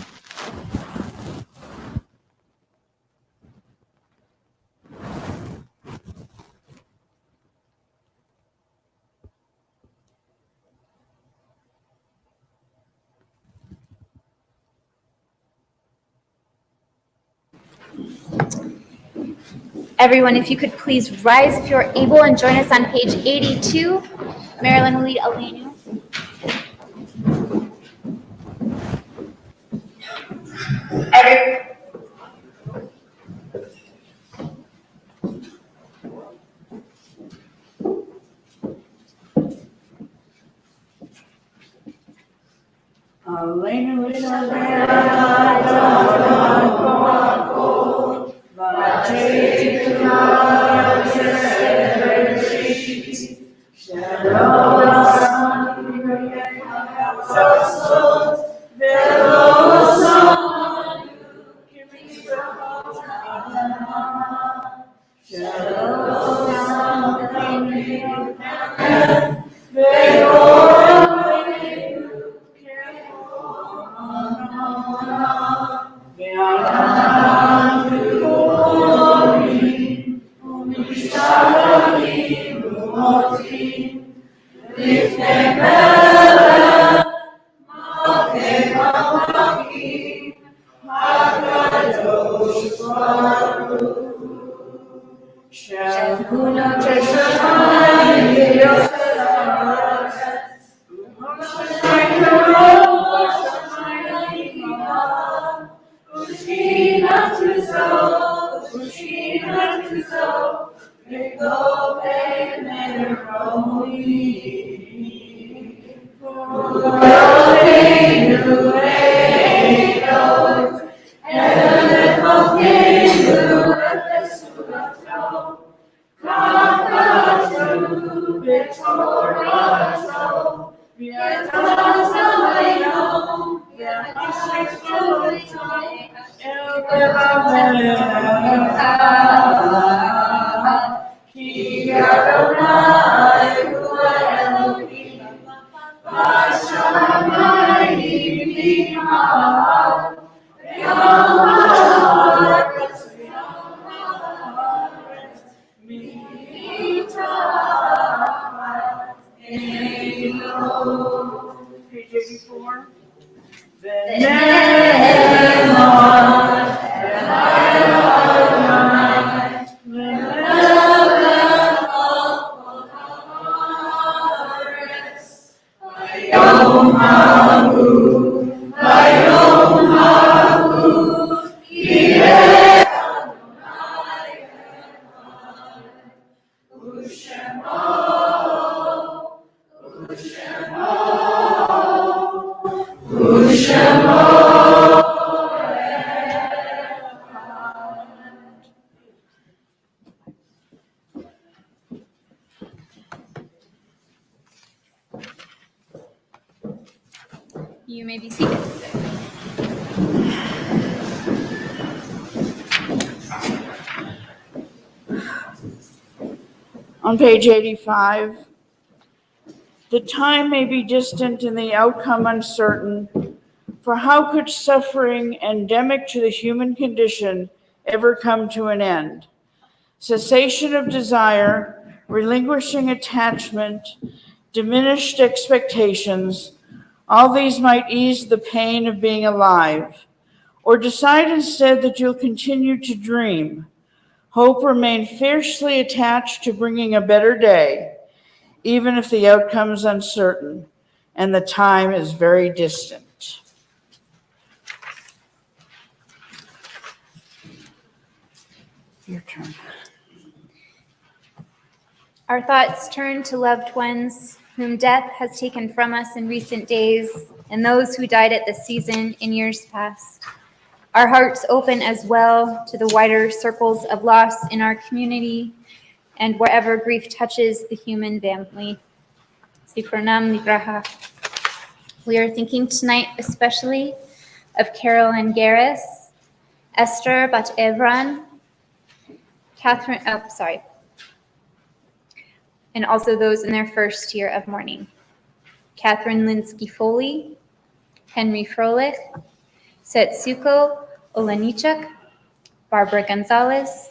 Everyone, if you could please rise if you're able and join us on page 82. Marilyn will lead Elena. Page 84. You may be seated. On page 85, the time may be distant and the outcome uncertain, for how could suffering endemic to the human condition ever come to an end? Cessation of desire, relinquishing attachment, diminished expectations, all these might ease the pain of being alive. Or decide instead that you'll continue to dream. Hope remain fiercely attached to bringing a better day, even if the outcome is uncertain and the time is very distant. Your turn. Our thoughts turn to loved ones whom death has taken from us in recent days, and those who died at this season in years past. Our hearts open as well to the wider circles of loss in our community and wherever grief touches the human family. Zikronam Livraha. We are thinking tonight especially of Carol and Garris, Esther Bat Evran, Catherine, and also those in their first year of mourning. Catherine Linsky Foley, Henry Froelich, Setsuko Olenichuk, Barbara Gonzalez,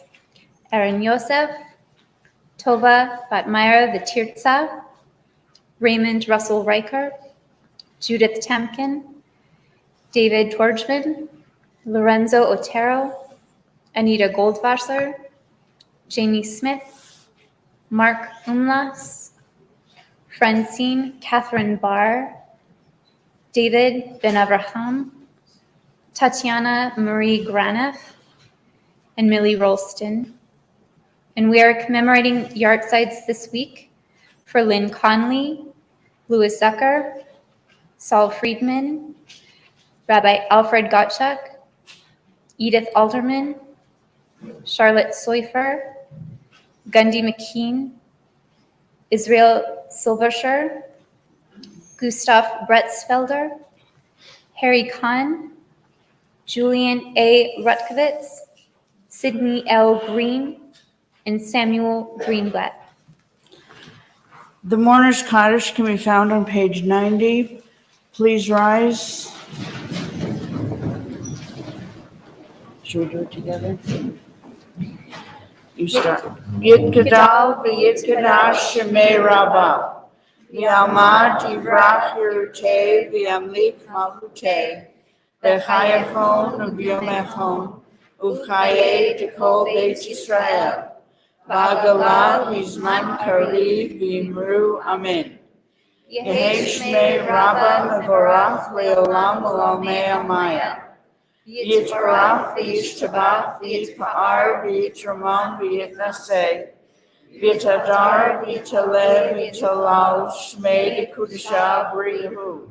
Aaron Yosef, Tova Batmira Vitirtsa, Raymond Russell Riker, Judith Tamkin, David Torchman, Lorenzo Otero, Anita Goldwasser, Jamie Smith, Mark Umlas, Francine Catherine Barr, David Ben Abraham, Tatiana Marie Graneff, and Millie Rolston. And we are commemorating yahrzeits this week for Lynn Conley, Louis Zucker, Saul Friedman, Rabbi Alfred Gottschalk, Edith Alderman, Charlotte Soifer, Gundy McKean, Israel Silversher, Gustav Bretzfelder, Harry Kahn, Julian A. Rutkovitz, Sidney L. Green, and Samuel Greenblatt. The Mourner's Cottage can be found on page 90. Please rise. Should we do it together? You start. Yit Gadal v'Yit Gadash Shemei Rabbah. V'Almad Yivrach Yeruteh v'Yamlik Malhuteh. V'Chayachon v'Yomechon. Uv'Chaye Tekol Beit Yisrael. V'Agalah v'Zman Kariv v'Yimru Amen. Yehei Shmei Rabbah Mevorach Le'olam Olamei Amaya. Yitbarach v'yishtabach v'yitpa'ar v'yitramam v'yitnaseh v'yitadar v'yitaleh v'yitalal shmei dekudesha b'rihu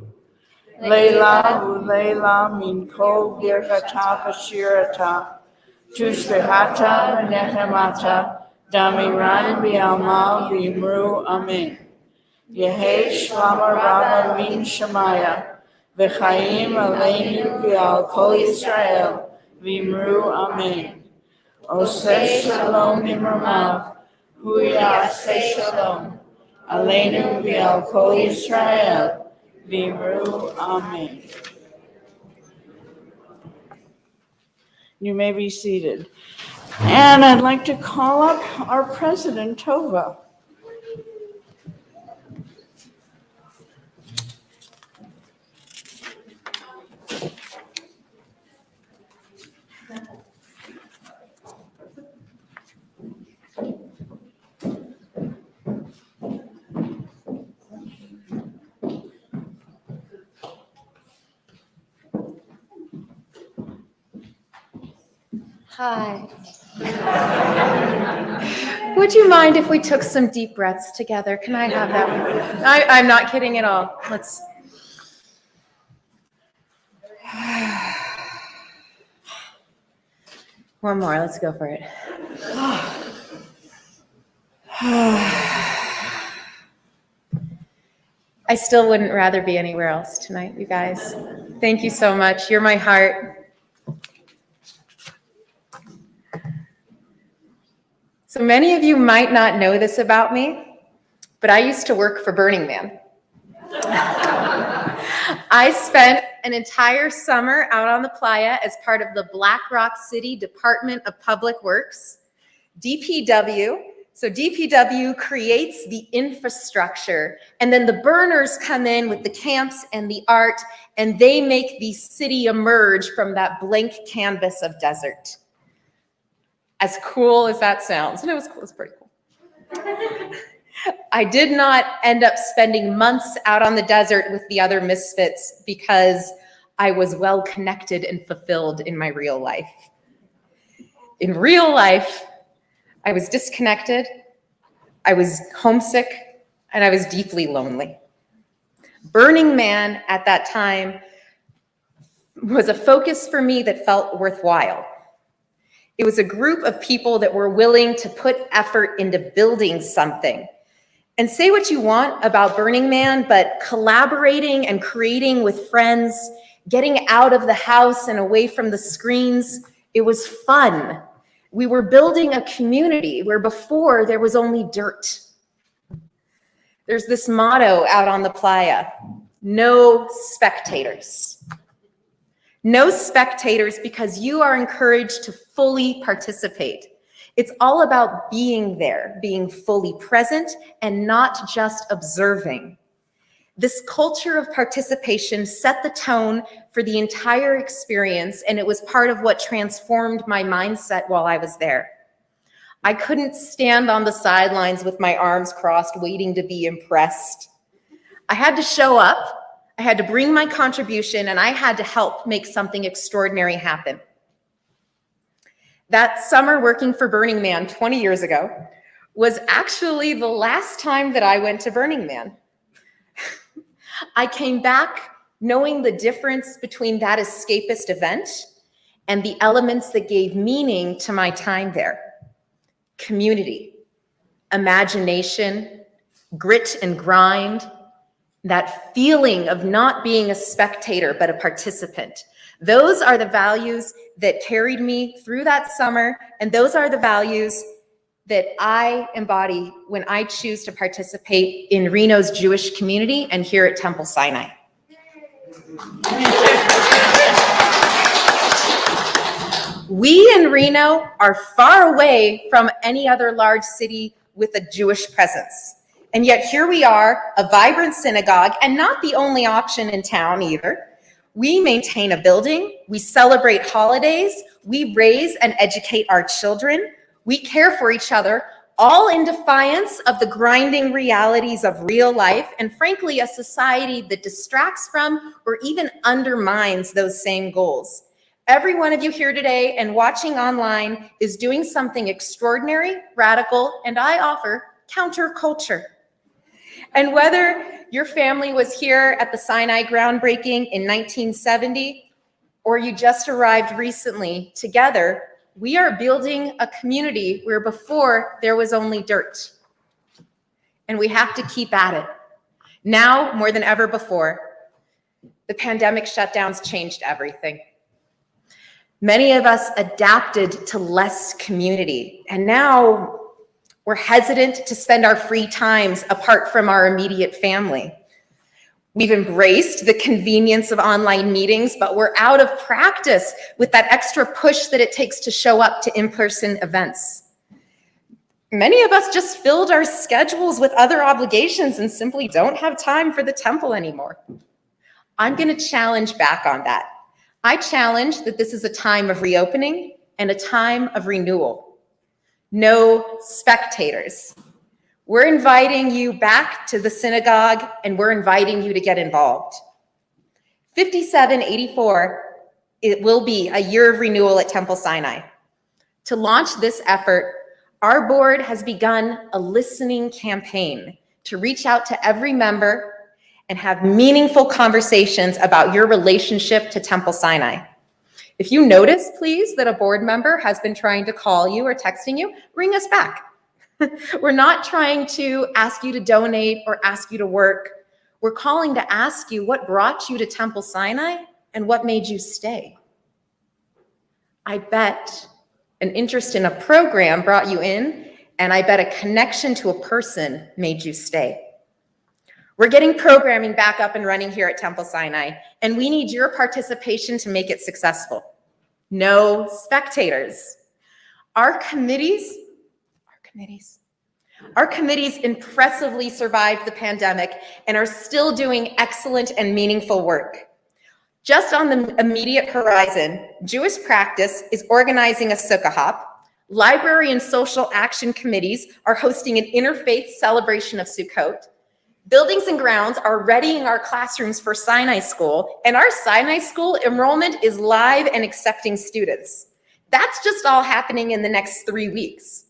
leila u'leila min kol birchata v'shirata tushbehata v'nechemata damiran v'yalma v'yimru amen. Yehei shlama rabba min shemaya V'chaim aleinu v'al kol Yisrael v'imru amen. Oseh shalom imramav, hu ya'aseh shalom, aleinu v'al kol Yisrael v'imru amen. You may be seated. And I'd like to call up our president, Tova. Hi. Would you mind if we took some deep breaths together? Can I have that one? I'm not kidding at all. Let's. One more. Let's go for it. I still wouldn't rather be anywhere else tonight, you guys. Thank you so much. You're my heart. So many of you might not know this about me, but I used to work for Burning Man. I spent an entire summer out on the playa as part of the Black Rock City Department of Public Works, DPW. So DPW creates the infrastructure, and then the burners come in with the camps and the art, and they make the city emerge from that blank canvas of desert. As cool as that sounds, and it was cool, it was pretty cool. I did not end up spending months out on the desert with the other misfits because I was well connected and fulfilled in my real life. In real life, I was disconnected, I was homesick, and I was deeply lonely. Burning Man at that time was a focus for me that felt worthwhile. It was a group of people that were willing to put effort into building something. And say what you want about Burning Man, but collaborating and creating with friends, getting out of the house and away from the screens, it was fun. We were building a community where before there was only dirt. There's this motto out on the playa, no spectators. No spectators, because you are encouraged to fully participate. It's all about being there, being fully present, and not just observing. This culture of participation set the tone for the entire experience, and it was part of what transformed my mindset while I was there. I couldn't stand on the sidelines with my arms crossed, waiting to be impressed. I had to show up, I had to bring my contribution, and I had to help make something extraordinary happen. That summer working for Burning Man 20 years ago was actually the last time that I went to Burning Man. I came back knowing the difference between that escapist event and the elements that gave meaning to my time there. Community, imagination, grit and grind, that feeling of not being a spectator but a participant. Those are the values that carried me through that summer, and those are the values that I embody when I choose to participate in Reno's Jewish community and here at Temple Sinai. We in Reno are far away from any other large city with a Jewish presence. And yet here we are, a vibrant synagogue, and not the only option in town either. We maintain a building, we celebrate holidays, we raise and educate our children, we care for each other, all in defiance of the grinding realities of real life, and frankly, a society that distracts from or even undermines those same goals. Every one of you here today and watching online is doing something extraordinary, radical, and I offer counterculture. And whether your family was here at the Sinai groundbreaking in 1970, or you just arrived recently, together, we are building a community where before there was only dirt. And we have to keep at it. Now, more than ever before, the pandemic shutdowns changed everything. Many of us adapted to less community, and now we're hesitant to spend our free times apart from our immediate family. We've embraced the convenience of online meetings, but we're out of practice with that extra push that it takes to show up to in-person events. Many of us just filled our schedules with other obligations and simply don't have time for the temple anymore. I'm going to challenge back on that. I challenge that this is a time of reopening and a time of renewal. No spectators. We're inviting you back to the synagogue, and we're inviting you to get involved. 5784, it will be a year of renewal at Temple Sinai. To launch this effort, our board has begun a listening campaign to reach out to every member and have meaningful conversations about your relationship to Temple Sinai. If you notice, please, that a board member has been trying to call you or texting you, ring us back. We're not trying to ask you to donate or ask you to work. We're calling to ask you what brought you to Temple Sinai and what made you stay. I bet an interest in a program brought you in, and I bet a connection to a person made you stay. We're getting programming back up and running here at Temple Sinai, and we need your participation to make it successful. No spectators. Our committees impressively survived the pandemic and are still doing excellent and meaningful work. Just on the immediate horizon, Jewish Practice is organizing a sukkah hop. Library and social action committees are hosting an interfaith celebration of Sukkot. Buildings and grounds are readying our classrooms for Sinai School, and our Sinai School enrollment is live and accepting students. That's just all happening in the next 3 weeks.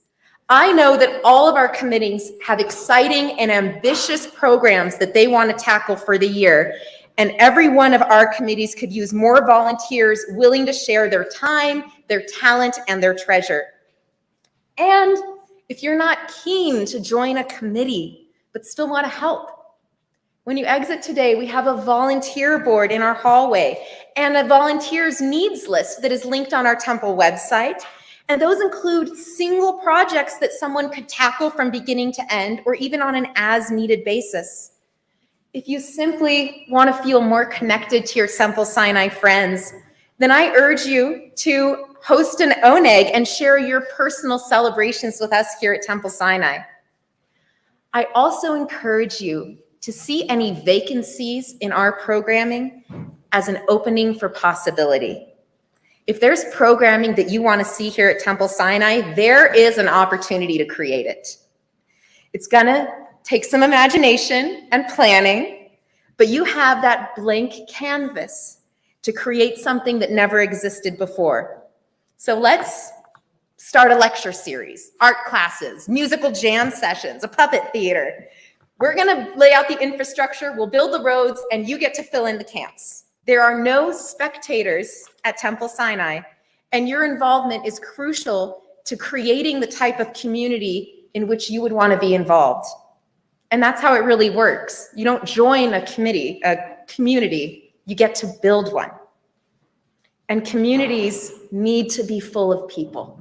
I know that all of our committees have exciting and ambitious programs that they want to tackle for the year, and every one of our committees could use more volunteers willing to share their time, their talent, and their treasure. And if you're not keen to join a committee but still want to help, when you exit today, we have a volunteer board in our hallway and a volunteers needs list that is linked on our temple website. And those include single projects that someone could tackle from beginning to end or even on an as-needed basis. If you simply want to feel more connected to your Temple Sinai friends, then I urge you to host an oneg and share your personal celebrations with us here at Temple Sinai. I also encourage you to see any vacancies in our programming as an opening for possibility. If there's programming that you want to see here at Temple Sinai, there is an opportunity to create it. It's gonna take some imagination and planning, but you have that blank canvas to create something that never existed before. So let's start a lecture series, art classes, musical jam sessions, a puppet theater. We're gonna lay out the infrastructure, we'll build the roads, and you get to fill in the camps. There are no spectators at Temple Sinai, and your involvement is crucial to creating the type of community in which you would want to be involved. And that's how it really works. You don't join a community, you get to build one. And communities need to be full of people.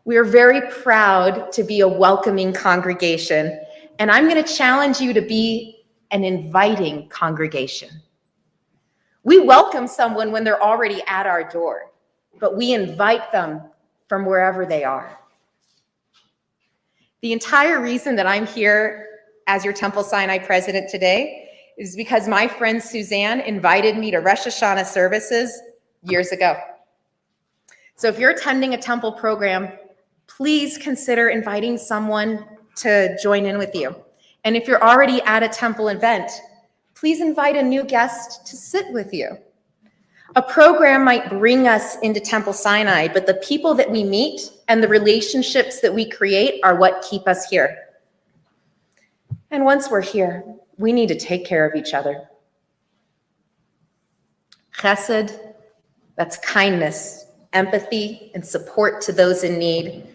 We are very proud to be a welcoming congregation, and I'm going to challenge you to be an inviting congregation. We welcome someone when they're already at our door, but we invite them from wherever they are. The entire reason that I'm here as your Temple Sinai president today is because my friend Suzanne invited me to Rosh HaShanah services years ago. So if you're attending a temple program, please consider inviting someone to join in with you. And if you're already at a temple event, please invite a new guest to sit with you. A program might bring us into Temple Sinai, but the people that we meet and the relationships that we create are what keep us here. And once we're here, we need to take care of each other. Chesed, that's kindness, empathy, and support to those in need.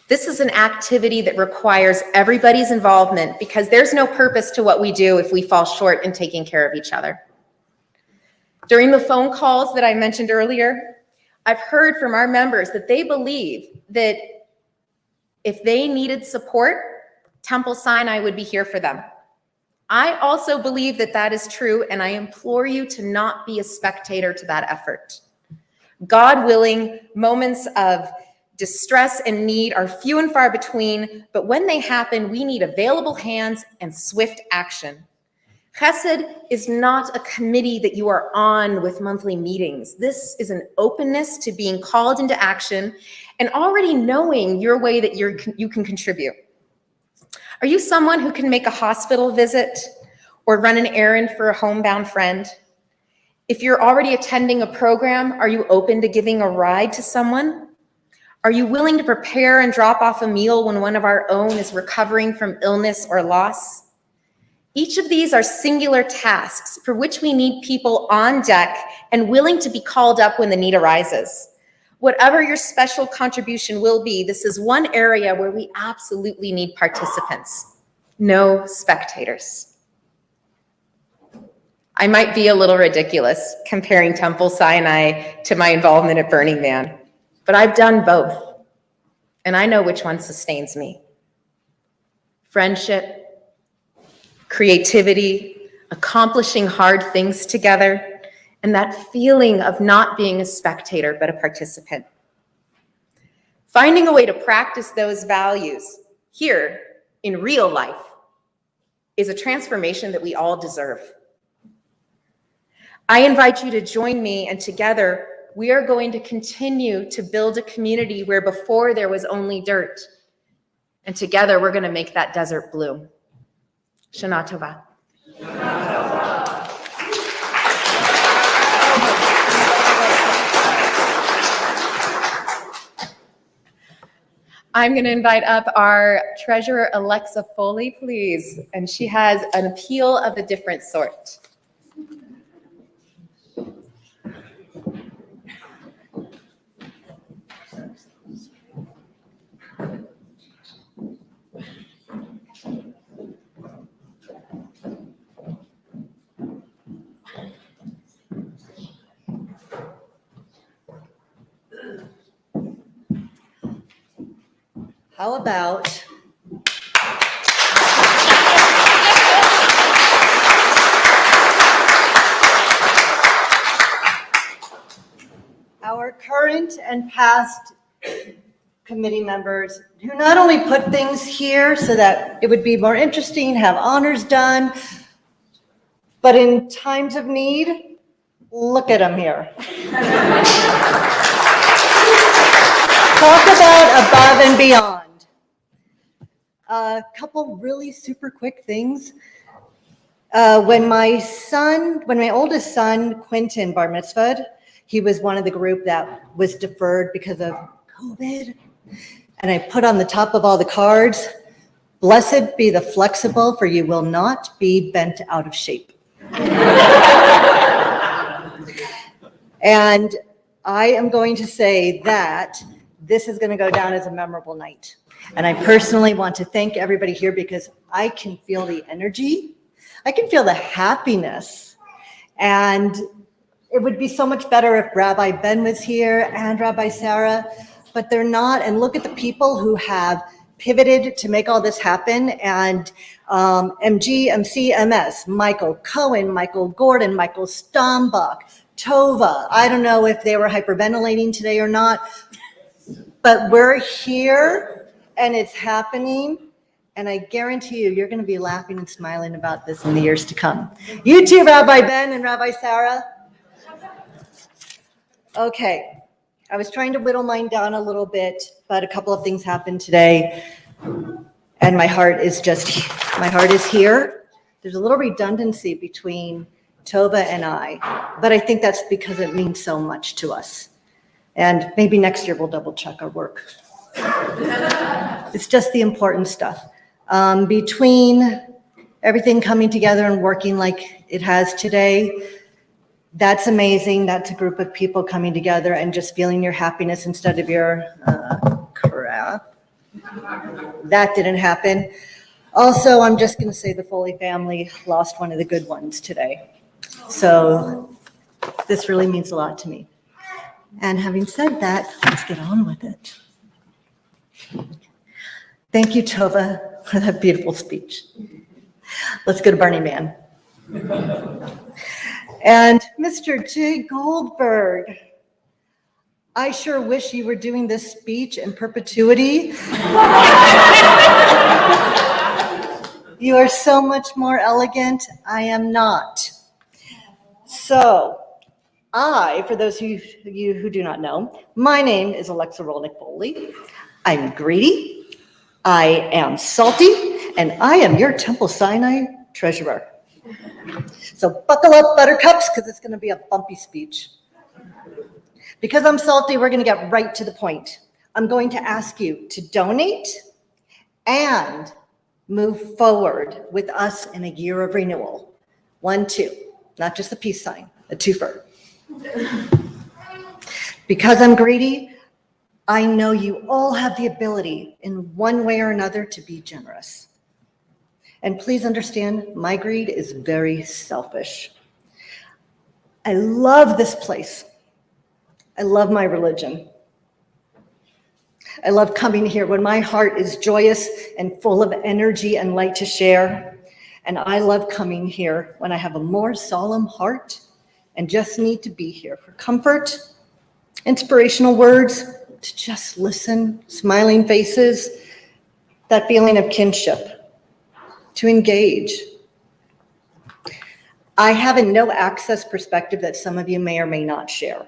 This is an activity that requires everybody's involvement because there's no purpose to what we do if we fall short in taking care of each other. During the phone calls that I mentioned earlier, I've heard from our members that they believe that if they needed support, Temple Sinai would be here for them. I also believe that that is true, and I implore you to not be a spectator to that effort. God willing, moments of distress and need are few and far between, but when they happen, we need available hands and swift action. Chesed is not a committee that you are on with monthly meetings. This is an openness to being called into action and already knowing your way that you can contribute. Are you someone who can make a hospital visit or run an errand for a homebound friend? If you're already attending a program, are you open to giving a ride to someone? Are you willing to prepare and drop off a meal when one of our own is recovering from illness or loss? Each of these are singular tasks for which we need people on deck and willing to be called up when the need arises. Whatever your special contribution will be, this is one area where we absolutely need participants, no spectators. I might be a little ridiculous comparing Temple Sinai to my involvement at Burning Man, but I've done both, and I know which one sustains me. Friendship, creativity, accomplishing hard things together, and that feeling of not being a spectator, but a participant. Finding a way to practice those values here in real life is a transformation that we all deserve. I invite you to join me, and together we are going to continue to build a community where before there was only dirt. And together we're going to make that desert bloom. Shana Tova. I'm going to invite up our treasurer, Alexa Foley, please. And she has an appeal of a different sort. How about our current and past committee members who not only put things here so that it would be more interesting, have honors done, but in times of need, look at them here. Talk about above and beyond. A couple really super quick things. When my oldest son, Quentin, bar mitzvahed, he was one of the group that was deferred because of COVID. And I put on the top of all the cards, blessed be the flexible, for you will not be bent out of shape. And I am going to say that this is going to go down as a memorable night. And I personally want to thank everybody here because I can feel the energy. I can feel the happiness. And it would be so much better if Rabbi Ben was here and Rabbi Sarah, but they're not. And look at the people who have pivoted to make all this happen. And MG, MC, MS, Michael Cohen, Michael Gorden, Michael Stombach, Tova. I don't know if they were hyperventilating today or not, but we're here and it's happening. And I guarantee you're going to be laughing and smiling about this in the years to come. You too, Rabbi Ben and Rabbi Sarah. Okay, I was trying to whittle mine down a little bit, but a couple of things happened today. And my heart is here. There's a little redundancy between Tova and I, but I think that's because it means so much to us. And maybe next year we'll double check our work. It's just the important stuff. Between everything coming together and working like it has today, that's amazing. That's a group of people coming together and just feeling your happiness instead of your crap. That didn't happen. Also, I'm just going to say the Foley family lost one of the good ones today. So this really means a lot to me. And having said that, let's get on with it. Thank you, Tova, for that beautiful speech. Let's go to Burning Man. And Mr. J. Goldberg, I sure wish you were doing this speech in perpetuity. You are so much more elegant. I am not. So, for those of you who do not know, my name is Alexa Rolnick Foley. I'm greedy, I am salty, and I am your Temple Sinai treasurer. So buckle up, buttercups, because it's going to be a bumpy speech. Because I'm salty, we're going to get right to the point. I'm going to ask you to donate and move forward with us in a year of renewal. 1, 2, not just a peace sign, a twofer. Because I'm greedy, I know you all have the ability in one way or another to be generous. And please understand, my greed is very selfish. I love this place. I love my religion. I love coming here when my heart is joyous and full of energy and light to share. And I love coming here when I have a more solemn heart and just need to be here for comfort, inspirational words, to just listen, smiling faces, that feeling of kinship, to engage. I have a no-access perspective that some of you may or may not share.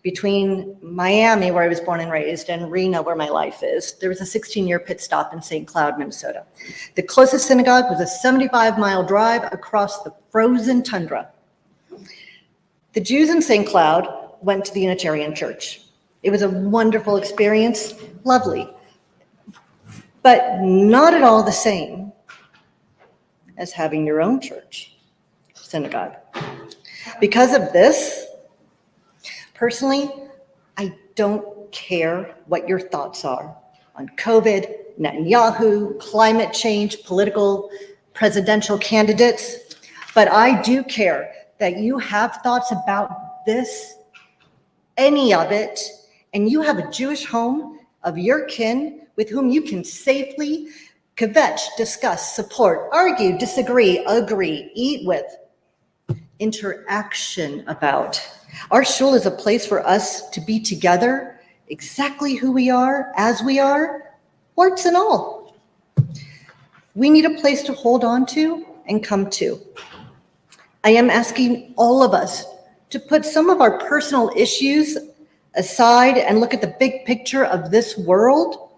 Between Miami, where I was born and raised, and Reno, where my life is, there was a 16-year pit stop in St. Cloud, Minnesota. The closest synagogue was a 75-mile drive across the frozen tundra. The Jews in St. Cloud went to the Unitarian Church. It was a wonderful experience, lovely. but not at all the same as having your own church, synagogue. Because of this, personally, I don't care what your thoughts are on COVID, Netanyahu, climate change, political, presidential candidates, but I do care that you have thoughts about this, any of it, and you have a Jewish home of your kin with whom you can safely kvetch, discuss, support, argue, disagree, agree, eat with, interaction about. Our shul is a place for us to be together, exactly who we are, as we are, warts and all. We need a place to hold on to and come to. I am asking all of us to put some of our personal issues aside and look at the big picture of this world,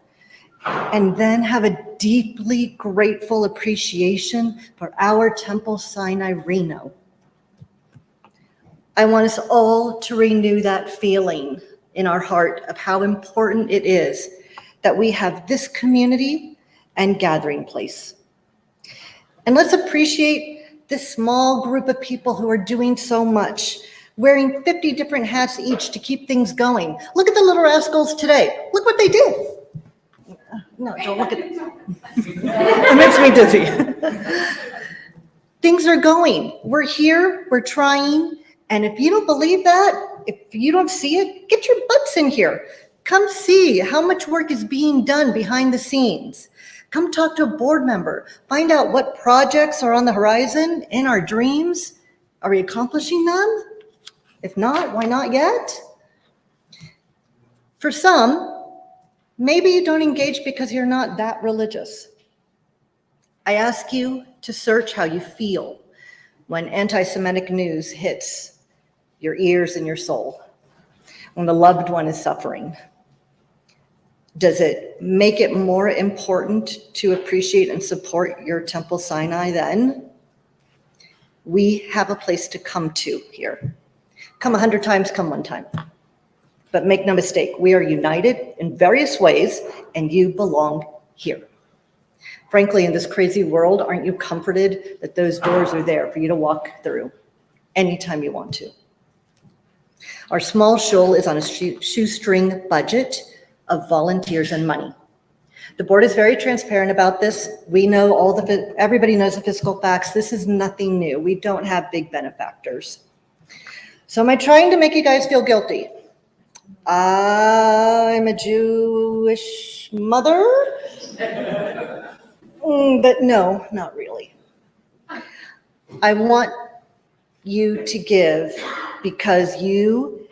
and then have a deeply grateful appreciation for our Temple Sinai Reno. I want us all to renew that feeling in our heart of how important it is that we have this community and gathering place. And let's appreciate this small group of people who are doing so much, wearing 50 different hats each to keep things going. Look at the little rascals today. Look what they did. No, don't look at it. It makes me dizzy. Things are going. We're here, we're trying. And if you don't believe that, if you don't see it, get your butts in here. Come see how much work is being done behind the scenes. Come talk to a board member. Find out what projects are on the horizon in our dreams. Are we accomplishing them? If not, why not yet? For some, maybe you don't engage because you're not that religious. I ask you to search how you feel when anti-Semitic news hits your ears and your soul, when the loved one is suffering. Does it make it more important to appreciate and support your Temple Sinai then? We have a place to come to here. Come 100 times, come one time. But make no mistake, we are united in various ways, and you belong here. Frankly, in this crazy world, aren't you comforted that those doors are there for you to walk through anytime you want to? Our small shul is on a shoestring budget of volunteers and money. The board is very transparent about this. We know everybody knows the fiscal facts. This is nothing new. We don't have big benefactors. So am I trying to make you guys feel guilty? I'm a Jewish mother, but no, not really. I want you to give because you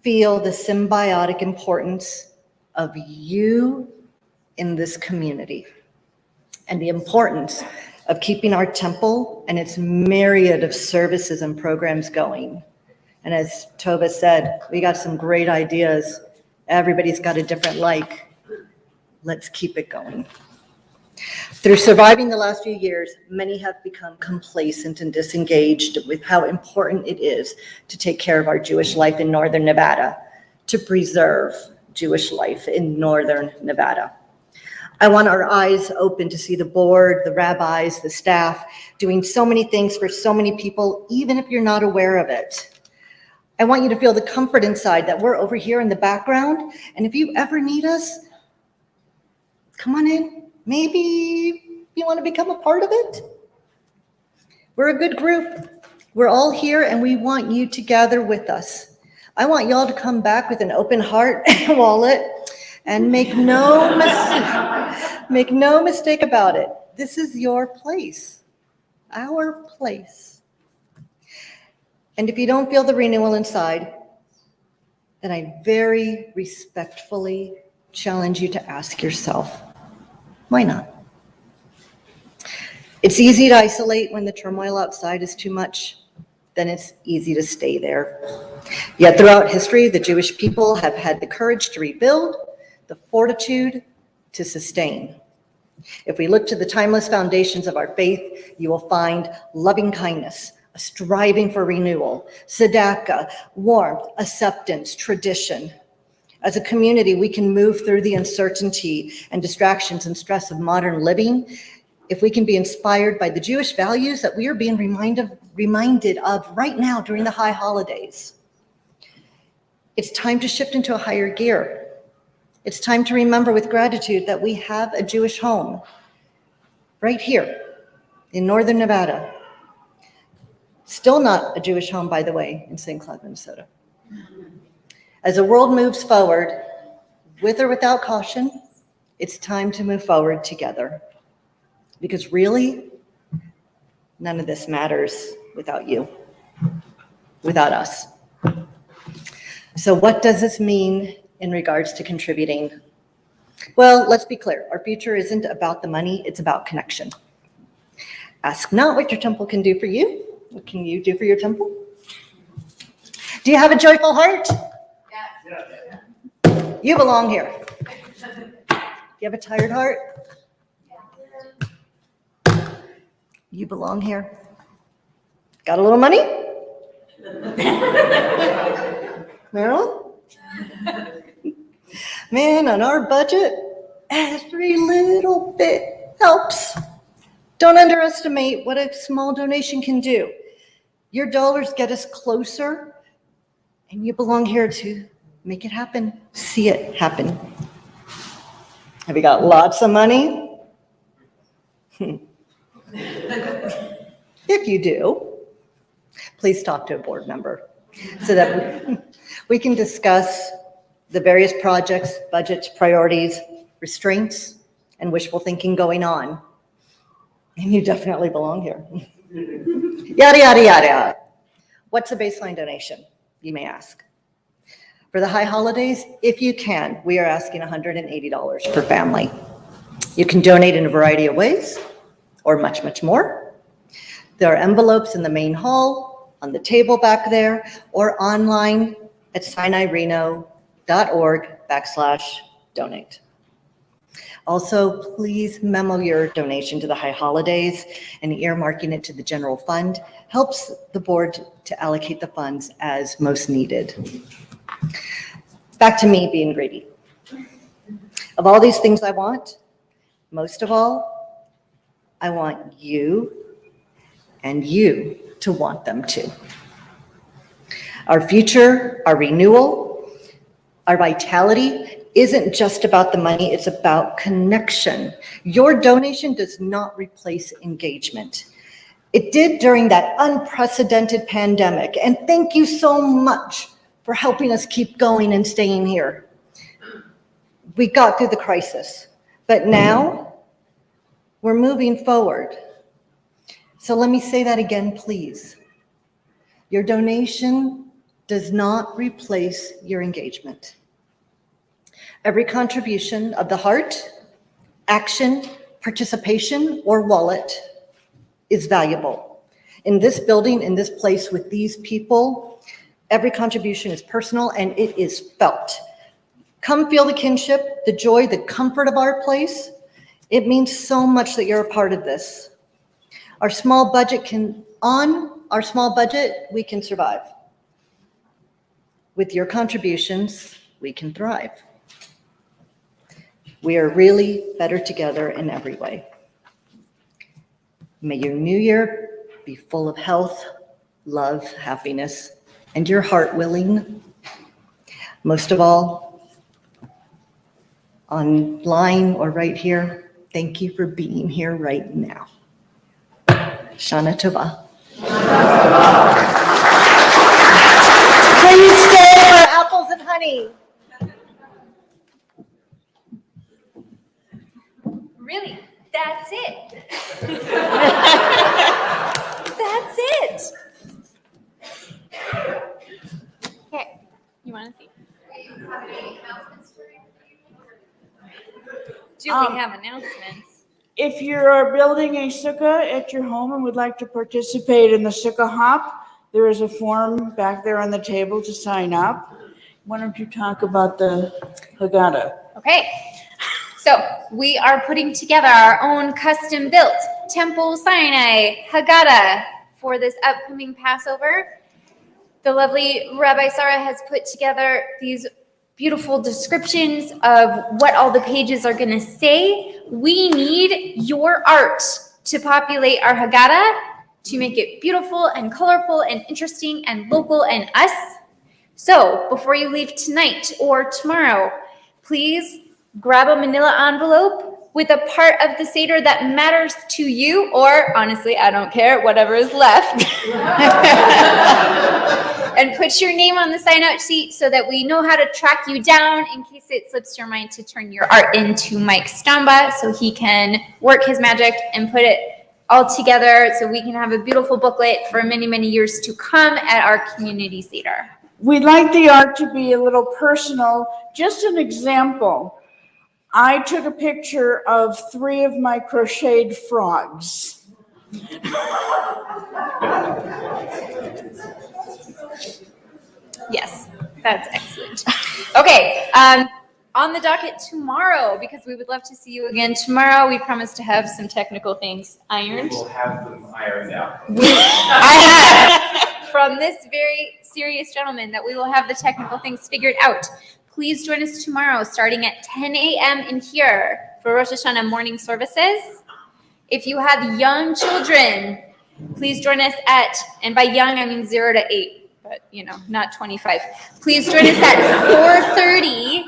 feel the symbiotic importance of you in this community and the importance of keeping our temple and its myriad of services and programs going. And as Tova said, we got some great ideas. Everybody's got a different like. Let's keep it going. Through surviving the last few years, many have become complacent and disengaged with how important it is to take care of our Jewish life in Northern Nevada, to preserve Jewish life in Northern Nevada. I want our eyes open to see the board, the rabbis, the staff doing so many things for so many people, even if you're not aware of it. I want you to feel the comfort inside that we're over here in the background, and if you ever need us, come on in. Maybe you want to become a part of it. We're a good group. We're all here, and we want you to gather with us. I want y'all to come back with an open heart and wallet, and make no mistake about it. This is your place, our place. And if you don't feel the renewal inside, then I very respectfully challenge you to ask yourself, why not? It's easy to isolate when the turmoil outside is too much. Then it's easy to stay there. Yet throughout history, the Jewish people have had the courage to rebuild, the fortitude to sustain. If we look to the timeless foundations of our faith, you will find loving kindness, a striving for renewal, tzedakah, warmth, acceptance, tradition. As a community, we can move through the uncertainty and distractions and stress of modern living if we can be inspired by the Jewish values that we are being reminded of right now during the high holidays. It's time to shift into a higher gear. It's time to remember with gratitude that we have a Jewish home right here in northern Nevada. Still not a Jewish home, by the way, in St. Cloud, Minnesota. As the world moves forward, with or without caution, it's time to move forward together. Because really, none of this matters without you, without us. So what does this mean in regards to contributing? Well, let's be clear. Our future isn't about the money, it's about connection. Ask not what your temple can do for you. What can you do for your temple? Do you have a joyful heart? Yes. You belong here. You have a tired heart? You belong here. Got a little money? Marilyn? Man, on our budget, every little bit helps. Don't underestimate what a small donation can do. Your dollars get us closer, and you belong here to make it happen, see it happen. Have you got lots of money? If you do, please talk to a board member so that we can discuss the various projects, budgets, priorities, restraints, and wishful thinking going on. And you definitely belong here. Yada, yada, yada. What's a baseline donation, you may ask? For the high holidays, if you can, we are asking $180 per family. You can donate in a variety of ways, or much, much more. There are envelopes in the main hall, on the table back there, or online at sinaireno.org/donate. Also, please memo your donation to the high holidays, and earmarking it to the general fund helps the board to allocate the funds as most needed. Back to me being greedy. Of all these things I want, most of all, I want you and you to want them too. Our future, our renewal, our vitality isn't just about the money, it's about connection. Your donation does not replace engagement. It did during that unprecedented pandemic, and thank you so much for helping us keep going and staying here. We got through the crisis, but now we're moving forward. So let me say that again, please. Your donation does not replace your engagement. Every contribution of the heart, action, participation, or wallet is valuable. In this building, in this place with these people, every contribution is personal and it is felt. Come feel the kinship, the joy, the comfort of our place. It means so much that you're a part of this. On our small budget, we can survive. With your contributions, we can thrive. We are really better together in every way. May your new year be full of health, love, happiness, and your heart willing. Most of all, online or right here, thank you for being here right now. Shana Tova. Please stay for apples and honey. Really? That's it. That's it. Okay, you want to see? Do we have announcements? If you're building a sukkah at your home and would like to participate in the sukkah hop, there is a form back there on the table to sign up. Why don't you talk about the Haggadah? Okay, so we are putting together our own custom-built Temple Sinai Haggadah for this upcoming Passover. The lovely Rabbi Sarah has put together these beautiful descriptions of what all the pages are going to say. We need your art to populate our Haggadah, to make it beautiful and colorful and interesting and local and us. So before you leave tonight or tomorrow, please grab a manila envelope with a part of the Seder that matters to you, or honestly, I don't care, whatever is left. And put your name on the sign-out sheet so that we know how to track you down in case it slips your mind to turn your art into Mike Stamba so he can work his magic and put it all together so we can have a beautiful booklet for many, many years to come at our community Seder. We'd like the art to be a little personal. Just an example. I took a picture of 3 of my crocheted frogs. Yes, that's excellent. Okay, on the docket tomorrow, because we would love to see you again tomorrow, we promise to have some technical things ironed. We'll have them ironed out. I have from this very serious gentleman that we will have the technical things figured out. Please join us tomorrow starting at 10 a.m. in here for Rosh Hashanah morning services. If you have young children, please join us at, and by young I mean 0 to 8, but not 25. Please join us at 4:30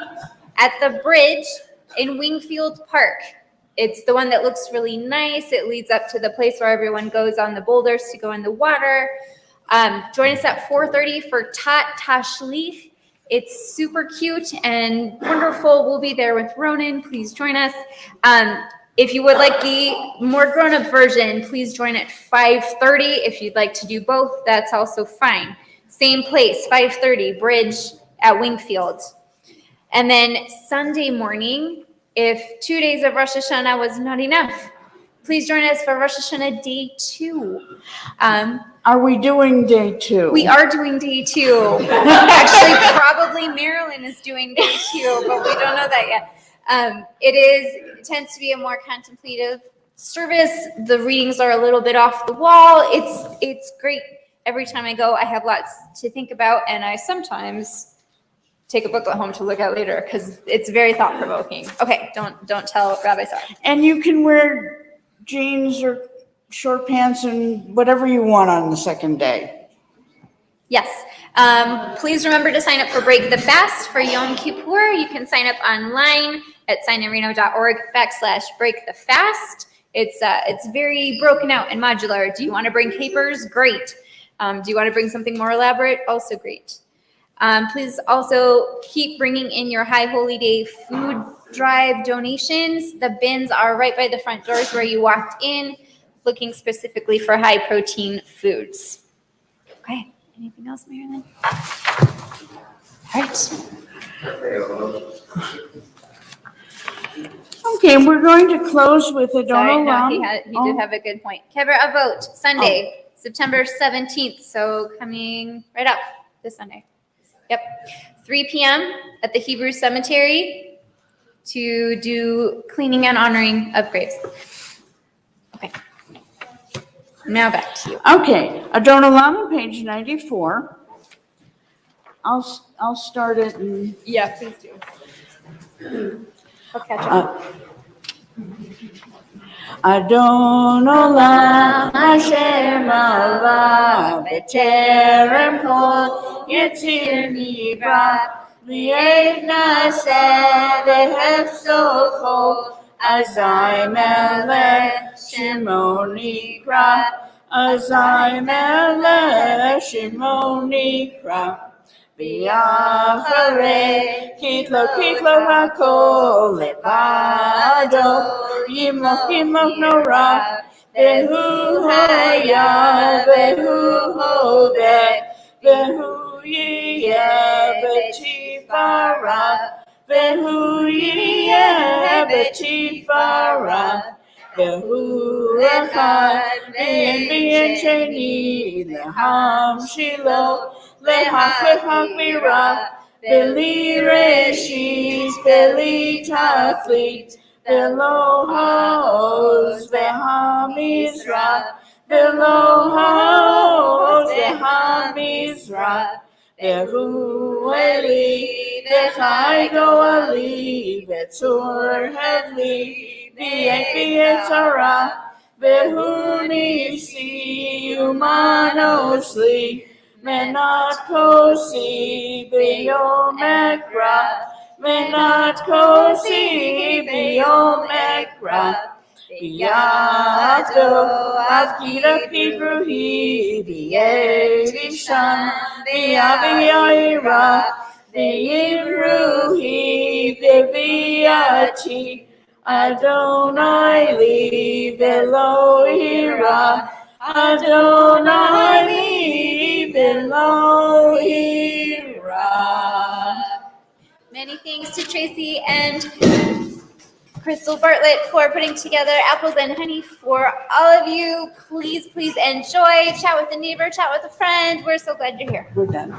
at the bridge in Wingfield Park. It's the one that looks really nice. It leads up to the place where everyone goes on the boulders to go in the water. Join us at 4:30 for Tat Tashlich. It's super cute and wonderful. We'll be there with Ronan. Please join us. If you would like the more grown-up version, please join at 5:30. If you'd like to do both, that's also fine. Same place, 5:30, bridge at Wingfield. And then Sunday morning, if 2 days of Rosh Hashanah was not enough, please join us for Rosh Hashanah Day 2. Are we doing Day 2? We are doing Day 2. Actually, probably Marilyn is doing Day 2, but we don't know that yet. It tends to be a more contemplative service. The readings are a little bit off the wall. It's great. Every time I go, I have lots to think about, and I sometimes take a booklet home to look at later because it's very thought-provoking. Okay, don't tell Rabbi Sarah. And you can wear jeans or short pants and whatever you want on the second day. Yes. Please remember to sign up for Break the Fast for Yom Kippur. You can sign up online at signareno.org/breakthefast. It's very broken out and modular. Do you want to bring capers? Great. Do you want to bring something more elaborate? Also great. Please also keep bringing in your High Holy Day food drive donations. The bins are right by the front doors where you walked in, looking specifically for high protein foods. Okay, anything else, Marilyn? All right. Okay, we're going to close with a Sorry, donut. no, he did have a good point. Kever Avot, Sunday, September 17th, so coming right up this Sunday. Yep, 3 p.m. at the Hebrew Cemetery to do cleaning and honoring of graves. Okay. Now back to you. Okay, Adonolama, page 94. I'll start it and Yeah, please do. I'll catch up. Adon Olam Hashem Allah B'terem Kol Yetzir Nivra V'yev Naseh V'hefso Chol Azai Melech Shemo Nikra Azai Melech Shemo Nikra V'yacharei Kitlo Hakol Levado Yimoch Nora Vehu Haya Vehu Hodeh Vehu Yiyeh B'tifara Vehu Yiyeh B'tifara Vehu Echad V'yen Sheni Leham Shilo Lehach Mira Beli Reshis Beli Taflit Velo Haoz Vehamizra Velo Haoz Vehamizra Vehu Eli, Vechaygo Ali, Vetzur Hedli, Vietzara, Vehu Nisi, Umanosli, Menat Kosi, Beomekra, Menat Kosi, Beomekra, Yado, Avkida Fibruhi, Vievishan, Viaviaira, Vibruhi, Viviati, Adonai li Velohira, Adonai li Velohira. Many thanks to Tracy and Crystal Bartlett for putting together Apples and Honey for all of you. Please, please enjoy. Chat with a neighbor, chat with a friend. We're so glad you're here. We're done.